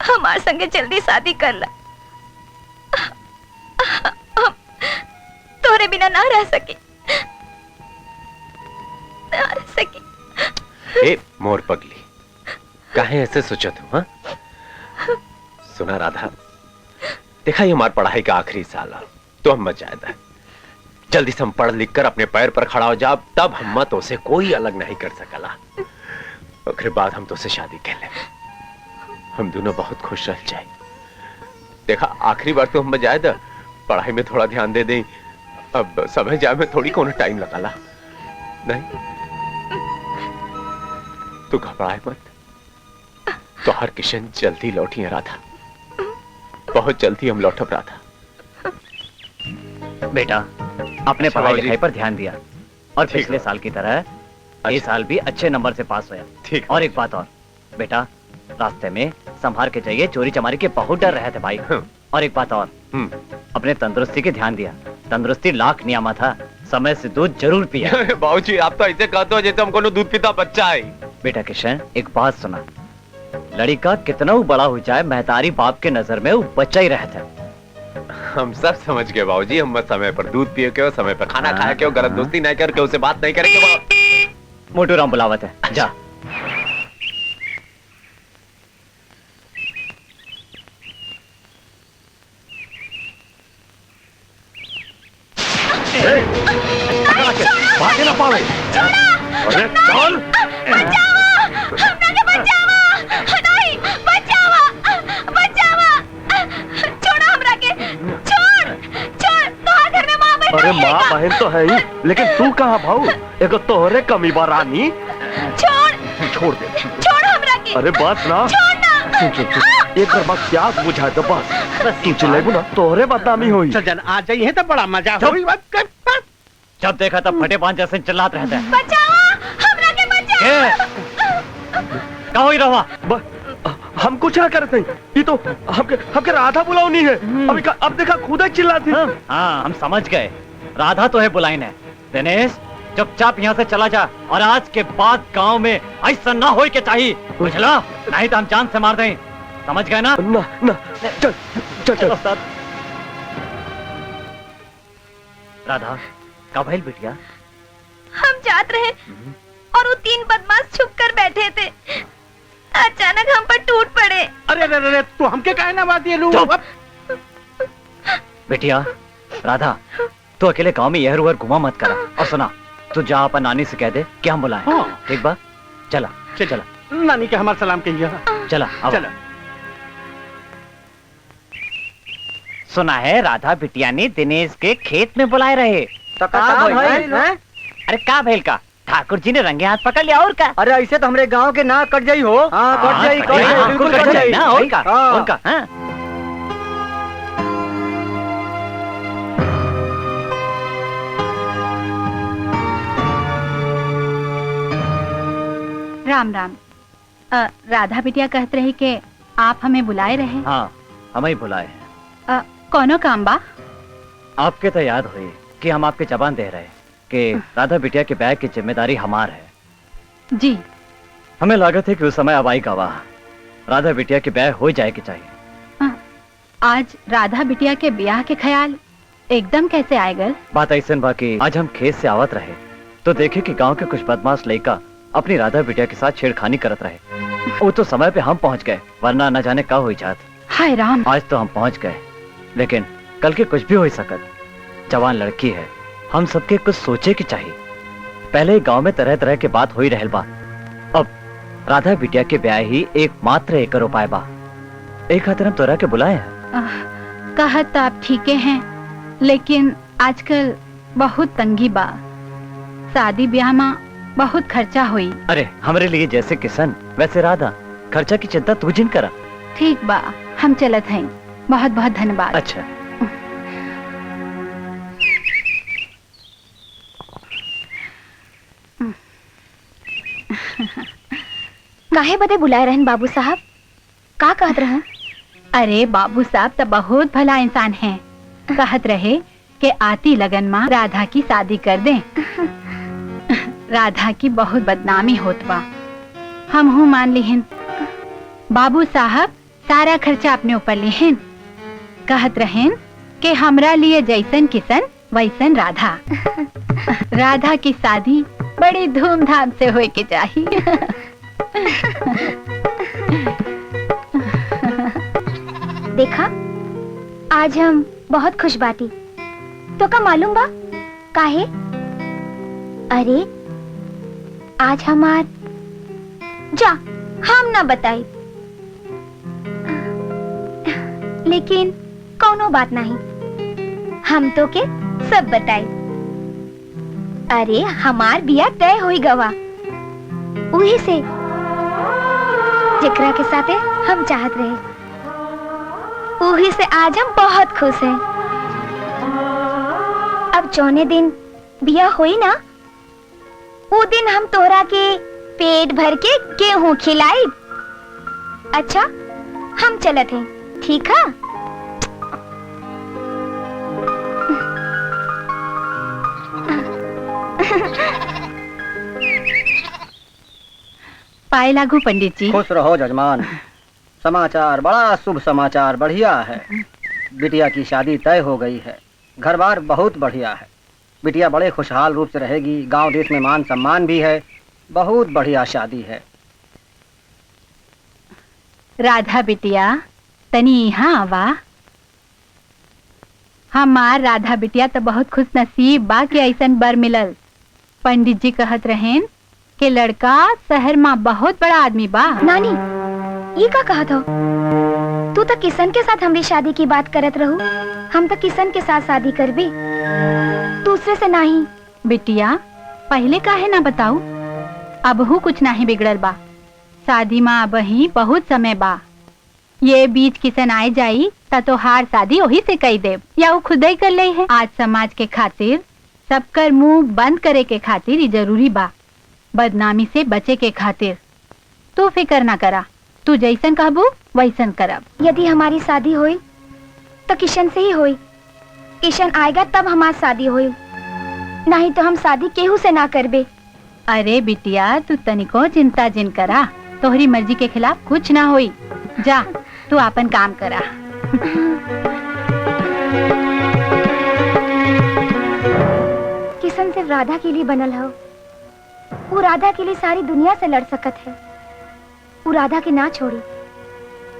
S5: हमार संगे जल्दी शादी कर ला। हम तोरे बिना ना रह सके, ना रह सके।
S7: ए मोर पगली, काहे ऐसे सोचत हो? हाँ? सुना राधा, देखा ये हमार पढ़ाई का आखिरी साल है, तो हम मत जायदा। जल्दी से हम पढ़ लिख कर अपने पैर पर खड़ा हो जा, तब हम तो से कोई अलग नहीं कर सकला। आखिर बाद हम तो से शादी कर ले, हम दोनों बहुत खुश रह जाए। देखा आखिरी बार तो हम जाए दा, पढ़ाई में थोड़ा ध्यान दे दें, अब समय जाए में थोड़ी कोनो टाइम लगाला। नहीं तू घबराए मत, तो हर किशन जल्दी लौटी है राधा, बहुत जल्दी हम लौटब राधा।
S8: बेटा अपने पढ़ाई लिखाई पर ध्यान दिया और पिछले साल की तरह इस साल भी अच्छे नंबर से पास हुआ।
S7: ठीक।
S8: और एक बात और बेटा, रास्ते में संभाल के जाइए, चोरी चमारी के बहुत डर रहे थे भाई। और एक बात और, अपने तंदुरुस्ती के ध्यान दिया, तंदुरुस्ती लाख नियामत था, समय से दूध जरूर पिया।
S7: बाबूजी आप तो ऐसे कहते हो जैसे हमको दूध पीता बच्चा है।
S8: बेटा किशन एक बात सुना, लड़का कितना वो बड़ा हो जाए, महतारी बाप के नजर में वो बच्चा ही रहता है।
S7: हम सब समझ गए बाबूजी, हम बस समय पर दूध पिए के, समय पर खाना खाया के, गलत दोस्ती नहीं करके, उसे बात नहीं करेंगे।
S8: मोटू राम बुलावत है, जा।
S3: भागे ना पावे। अरे चल। अरे माँ बहन तो है ही, लेकिन तू कहाँ भाऊ? एगो तोहरे कमी बा रानी। छोड़ दे। अरे बस ना। एक बार बस प्यास बुझा दो बस। तू चिल्लाएगो ना तोहरे बदनामी होई।
S2: सजन आ जाइए तो बड़ा मजा होई।
S8: जब देखा तब फटे पांच जैसे चिल्लाते रहते हैं। कहाँ हुई रवा?
S3: हम कुछ ना करते हैं, ये तो हमके राधा बुलाओ नहीं है। अब देखा खुद ही चिल्लाती।
S8: हाँ हम समझ गए, राधा तो है बुलाई ने। दिनेश चुपचाप यहाँ से चला जा, और आज के बाद गांव में ऐसा ना हो के चाहिए, बुझला? नहीं तो हम जान से मार दें, समझ गए ना?
S3: ना ना चल चल चल।
S8: राधा कब है बिटिया?
S5: हम जात रहे और वो तीन बदमाश छुप कर बैठे थे, अचानक हम पर टूट पड़े।
S2: अरे अरे अरे तू हमके काहे ना बात ये लू?
S8: बेटिया राधा तू अकेले गांव में यहर उहर घुमा मत करा। और सुना, तू जा अपन नानी से कह दे कि हम बुलाएं।
S2: हाँ।
S8: ठीक बा, चला चला।
S2: नानी के हमारा सलाम कहिए।
S8: चला
S2: चला।
S8: सुना है राधा बिटिया ने दिनेश के खेत में बुलाए रहे।
S6: तो
S8: अरे का भेल का, ठाकुर जी ने रंगे हाथ पकड़ लिया। और का?
S6: अरे ऐसे तो हमरे गांव के ना कट जाई हो। हाँ कट जाई बिल्कुल कट जाई
S8: ना। और का? और का? हाँ।
S4: राम राम। राधा बिटिया कहते रही कि आप हमें बुलाए रहे।
S8: हाँ हमें ही बुलाए हैं।
S4: कौनो काम बा?
S8: आपके तो याद हुई कि हम आपके जबान दे रहे कि राधा बिटिया के ब्याह की जिम्मेदारी हमार है।
S4: जी।
S8: हमें लागत है कि उस समय अब आई गवाह, राधा बिटिया के ब्याह हो जाए के चाहिए।
S4: आज राधा बिटिया के ब्याह के ख्याल एकदम कैसे आए गल?
S8: बात ऐसे बाकी आज हम खेत से आवत रहे तो देखे कि गांव के कुछ बदमाश लड़का अपनी राधा बिटिया के साथ छेड़खानी करत रहे। वो तो समय पे हम पहुंच गए, वरना न जाने का हुई जात।
S4: हाय राम।
S8: आज तो हम पहुंच गए, लेकिन कल के कुछ भी हो सकत। जवान लड़की है, हम सबके कुछ सोचे की चाहिए। पहले गांव में तरह तरह के बात हो ही रहल बा, अब राधा बिटिया के ब्याह ही एकमात्र एक उपाय बा। एक खातिर हम तोरा के बुलाए हैं।
S4: कहत आप ठीके हैं, लेकिन आजकल बहुत तंगी बा, शादी ब्याह में बहुत खर्चा हुई।
S8: अरे हमारे लिए जैसे किशन वैसे राधा, खर्चा की चिंता तू जिन करा।
S4: ठीक बा, हम चलत हैं। बहुत बहुत धन्यवाद।
S8: अच्छा।
S5: काहे बदे बुलाए रहन बाबू साहब? का कहत रहे?
S4: अरे बाबू साहब तो बहुत भला इंसान हैं, कहत रहे कि आती लगन माँ राधा की शादी कर दें। राधा की बहुत बदनामी होत बा, हम हूँ मान लिहिन। बाबू साहब सारा खर्चा अपने ऊपर लिहिन, कहत रहेन कि हमरा लिए जैसन किशन वैसन राधा। राधा की शादी बड़ी धूमधाम से होए के चाहिए।
S5: देखा आज हम बहुत खुश बाटी। तो का मालूम बा काहे? अरे आज हमार जा हम ना बताई, लेकिन कौनो बात नहीं, हम तो के सब बताई। अरे हमार बिया तय हुई गवा, उही से जिकरा के साथे हम चाहत रहे, उही से आज हम बहुत खुश हैं। अब जौने दिन बिया हुई ना, वो दिन हम तोहरा के पेट भर के गेहूं खिलाई। अच्छा हम चलत हैं, ठीक है?
S4: पाए लागू पंडित जी।
S6: खुश रहो जजमान। समाचार बड़ा शुभ समाचार बढ़िया है। बिटिया की शादी तय हो गई है, घर बार बहुत बढ़िया है। बिटिया बड़े खुशहाल रूप से रहेगी, गांव देश में मान सम्मान भी है, बहुत बढ़िया शादी है।
S4: राधा बिटिया तनी यहाँ आवा। हमार राधा बिटिया तो बहुत खुश नसीब बा कि ऐसन बर मिलल। पंडित जी कहत रहेन कि लड़का शहर में बहुत बड़ा आदमी बा।
S5: नानी ये का कहा था? तू तो किशन के साथ हमरी शादी की बात करत रहू। हम तो किशन के साथ शादी करबे, दूसरे से नहीं।
S4: बिटिया पहले काहे ना बताऊ? अबहू कुछ नहीं बिगड़ल बा, शादी में अबही बहुत समय बा। ये बीच किशन आए जाई ता तो हार शादी वही से कही देव, या वो खुद ही कर ले है। आज समाज के खातिर सबकर मुंह बंद करे के खातिर ये जरूरी बा, बदनामी से बचे के खातिर। तू फिक्र ना करा, तू जैसन कहबू वैसन करब।
S5: यदि हमारी शादी हुई तो किशन से ही हुई। किशन आएगा तब हमारी शादी हुई, नहीं तो हम शादी केहू से ना करबे।
S4: अरे बिटिया तू तनिको चिंता जिन करा, तोहरी मर्जी के खिलाफ कुछ ना होई। जा तू अपन काम करा।
S5: किशन सिर्फ राधा के लिए बनल हो, वो राधा के लिए सारी दुनिया से लड़ सकत है। वो राधा के ना छोड़ी,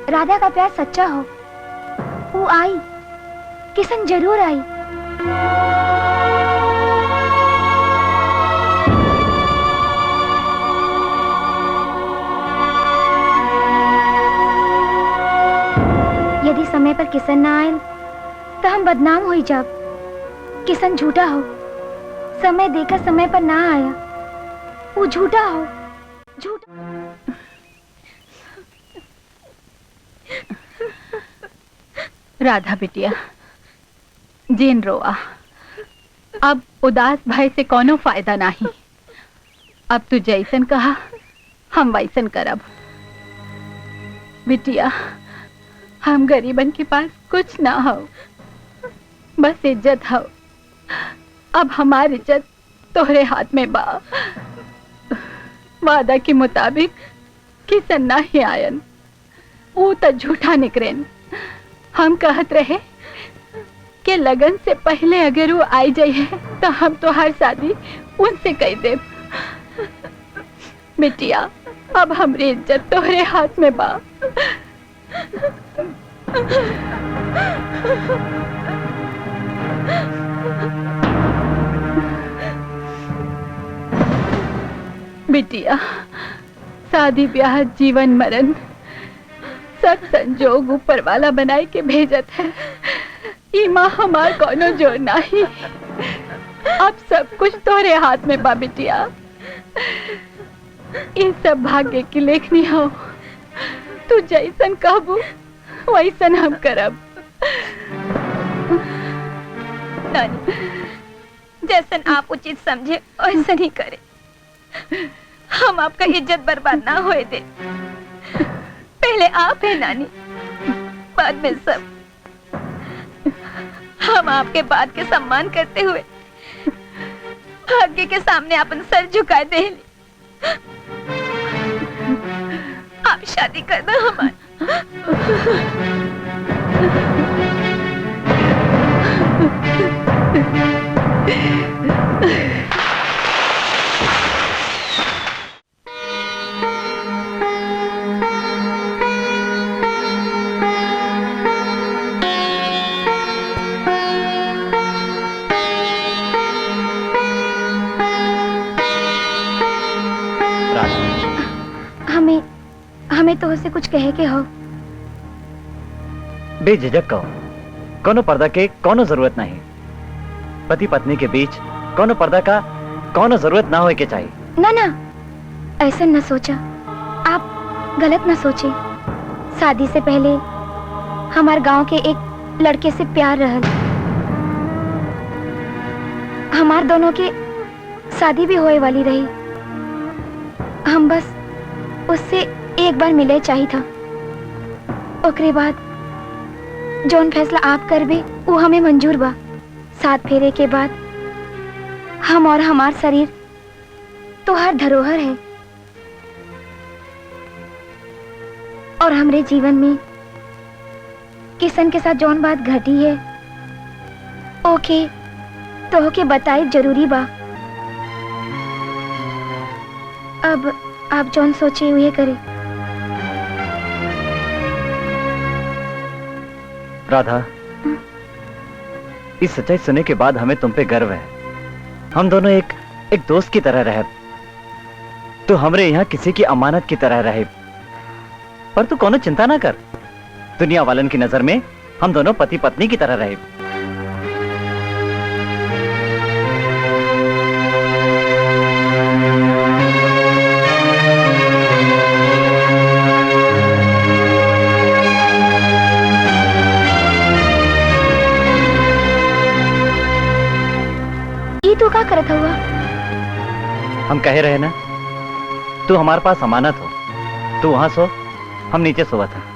S5: राधा का प्यार सच्चा हो। वो आई, किशन जरूर आई। यदि समय पर किशन ना आए तो हम बदनाम हो जाब। किशन झूठा हो, समय देकर समय पर ना आया, वो झूठा हो। झूठा।
S4: राधा बिटिया जिन रोआ, अब उदास भय से कोनो फायदा नहीं। अब तू जैसन कहा हम वैसन करब। बिटिया हम गरीबन के पास कुछ ना हो, बस इज्जत हो। अब हमारी इज्जत तोहरे हाथ में बा। वादा के मुताबिक किशन नहीं आयन, वो तो झूठा निकरेन। हम कहत रहे कि लगन से पहले अगर वो आई जाए तो हम तो हर शादी उनसे कह दे। बिटिया अब हमारी इज्जत तोहरे हाथ में बा। बिटिया शादी ब्याह जीवन मरण सब संजोग ऊपर वाला बनाए के भेजत है। ईमा हमार कोनो जोर नहीं। अब सब कुछ तोरे हाथ में बा बिटिया। ये सब भाग्य की लेखनी हो। तू जैसन कहबू वैसन हम करब।
S5: नानी जैसन आप उचित समझे वैसन ही करे। हम आपका इज्जत बर्बाद ना होए दे। पहले आप है नानी, बाद में सब। हम आपके बात के सम्मान करते हुए भाग्य के सामने अपन सर झुकाए दे। आप शादी कर दो हमारी। हमें तो उससे कुछ कहे के हो।
S8: बेझिझक कहो, कोनो पर्दा के कोनो जरूरत नहीं। पति पत्नी के बीच कोनो पर्दा का कोनो जरूरत ना होए के चाहिए।
S5: ना ना, ऐसा न सोचा, आप गलत न सोचे। शादी से पहले हमारे गांव के एक लड़के से प्यार रहल। हमार दोनों के शादी भी होए वाली रही। हम बस उससे एक बार मिले चाहिए था। ओकरे बाद जौन फैसला आप करबे वो हमें मंजूर बा। 7 फेरे के बाद हम और हमार शरीर तो हर धरोहर है, और हमरे जीवन में किशन के साथ जौन बात घटी है ओके तो के बताए जरूरी बा। अब आप जौन सोचे हुए करे।
S8: राधा, इस सच्चाई सुनने के बाद हमें तुम पे गर्व है। हम दोनों एक दोस्त की तरह रहे। तो हमरे यहाँ किसी की अमानत की तरह रहे। पर तू कोनो चिंता ना कर, दुनिया वालन की नजर में हम दोनों पति पत्नी की तरह रहे।
S5: ये तू क्या करत हुआ?
S8: हम कहे रहे ना, तू हमारे पास अमानत हो। तू वहां सो, हम नीचे सोवा था।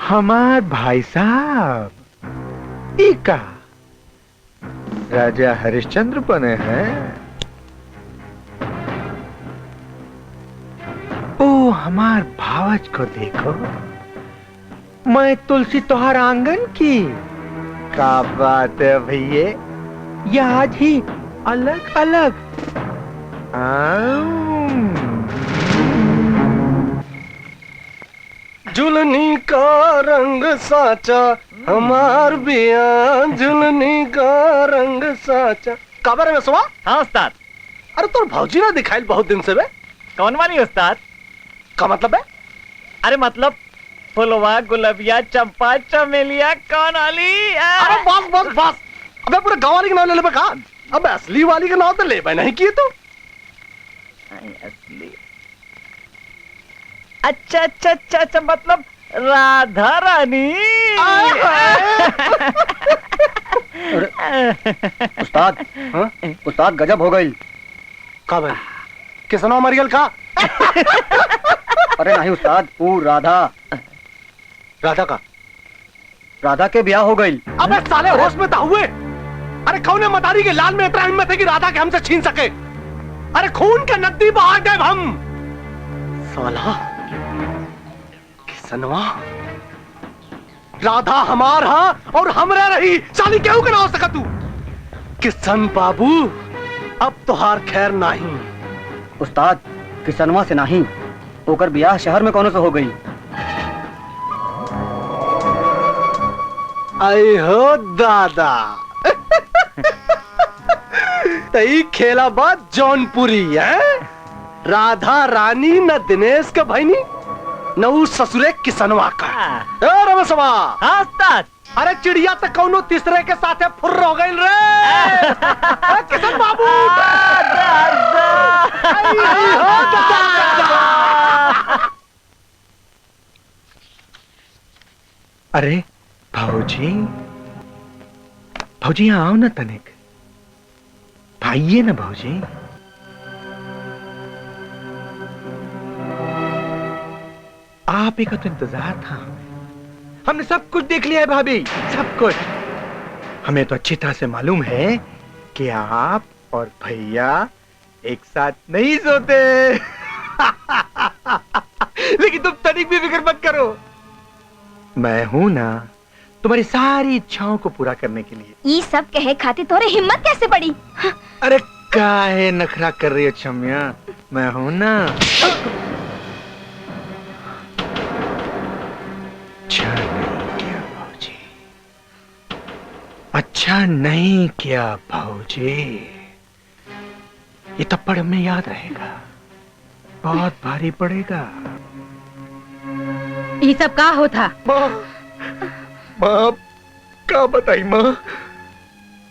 S3: हमार भाई साहब इका राजा हरिश्चंद्र बने हैं। ओ हमार भावज को देखो, मैं तुलसी तोहार आंगन की। का बात है भैये, ये आज ही अलग अलग।
S9: जुलनी का रंग साचा हमार बिया, जुलनी का रंग साचा। काबर है सुबह?
S8: हाँ उस्ताद।
S9: अरे तो भौजी ना दिखाई बहुत दिन से बे।
S8: कौन वाली उस्ताद?
S9: का मतलब है?
S8: अरे मतलब फुलवा, गुलबिया, चंपा, चमेलिया, कौन वाली?
S9: अरे बस बस बस, अबे पूरे गांव वाली के नाम ले ले का? अब असली वाली का नाम तो ले बे नहीं किए तू।
S8: असली? अच्छा अच्छा अच्छा अच्छा, मतलब राधा रानी।
S6: उस्ताद, हाँ? उस्ताद गजब हो गई।
S9: का भाई किसनो मरियल का?
S6: अरे नहीं उस्ताद, वो राधा।
S9: राधा का?
S6: राधा के ब्याह हो गई।
S9: अबे साले होश में तो हुए। अरे कौन मदारी के लाल में इतना हिम्मत है कि राधा के हमसे छीन सके? अरे खून के नदी बहा दे हम। साला किसनवा, राधा हमार हा और हमरे रही, साली क्यों ना हो सका तू? किसन बाबू अब तोहार खैर नहीं।
S6: उस्ताद किसनवा से नहीं, ओकर ब्याह शहर में कौन से हो गई।
S9: आई हो दादा। तई खेला बात जौनपुरी है। राधा रानी न दिनेश का भाईनी न उस ससुरे किसनवा का। रमसवा।
S8: हाँ उस्ताद।
S9: अरे चिड़िया तक कौनो तीसरे के साथ फुर्र हो गई रे। किसन बाबू।
S3: अरे भाऊजी, भाऊजी यहाँ आओ ना तनिक। भाइये ना भाऊजी। आप ही का तो इंतजार था। हमने सब कुछ देख लिया है भाभी, सब कुछ। हमें तो अच्छी तरह से मालूम है कि आप और भैया एक साथ नहीं सोते। लेकिन तुम तनिक भी फिक्र मत करो, मैं हूं ना, तुम्हारी सारी इच्छाओं को पूरा करने के लिए।
S5: ये सब कहे खातिर तोरे हिम्मत कैसे पड़ी?
S3: अरे काहे नखरा कर रही हो छमिया, मैं हूं ना। अच्छा नहीं किया भाऊजी, अच्छा नहीं किया भाऊजी। ये थप्पड़ में याद रहेगा, बहुत भारी पड़ेगा।
S4: ये सब का होता?
S3: माँ क्या बताई माँ,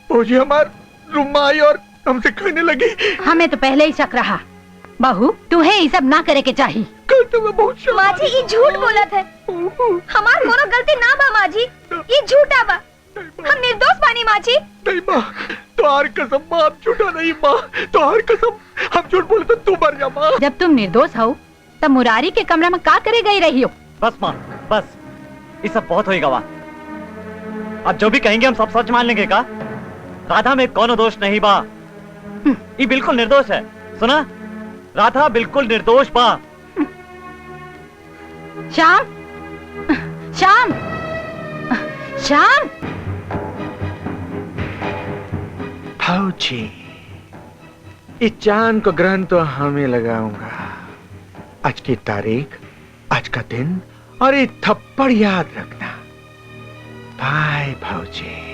S3: भाऊजी हमार रूम आई और हमसे कहने लगी।
S4: हमें तो पहले ही शक रहा। बहू तुम्हें ये सब ना करे के चाहिए।
S5: माँ जी ये झूठ बोला था, हमार कोनो गलती ना बा माँ जी, ये झूठा बा, हम निर्दोष बानी माँ जी।
S3: नहीं माँ, तुम्हार कसम माँ, हम झूठा नहीं माँ, तुम्हार कसम, हम झूठ बोले तो तू मर जा माँ।
S4: जब तुम निर्दोष हो तब मुरारी के कमरा में का करे गई रही हो?
S1: बस माँ बस, ये सब बहुत होई गवा। अब जो भी कहेंगे हम सब सच मान लेंगे का? राधा में कोनो दोष नहीं बा, ये बिल्कुल निर्दोष है। सुना, राधा बिल्कुल निर्दोष बा।
S4: श्याम, श्याम, श्याम।
S3: भाऊजी, इस चांद को ग्रहण तो हमें लगाऊंगा। आज की तारीख, आज का दिन और ये थप्पड़ याद रखना। बाय भाऊजी।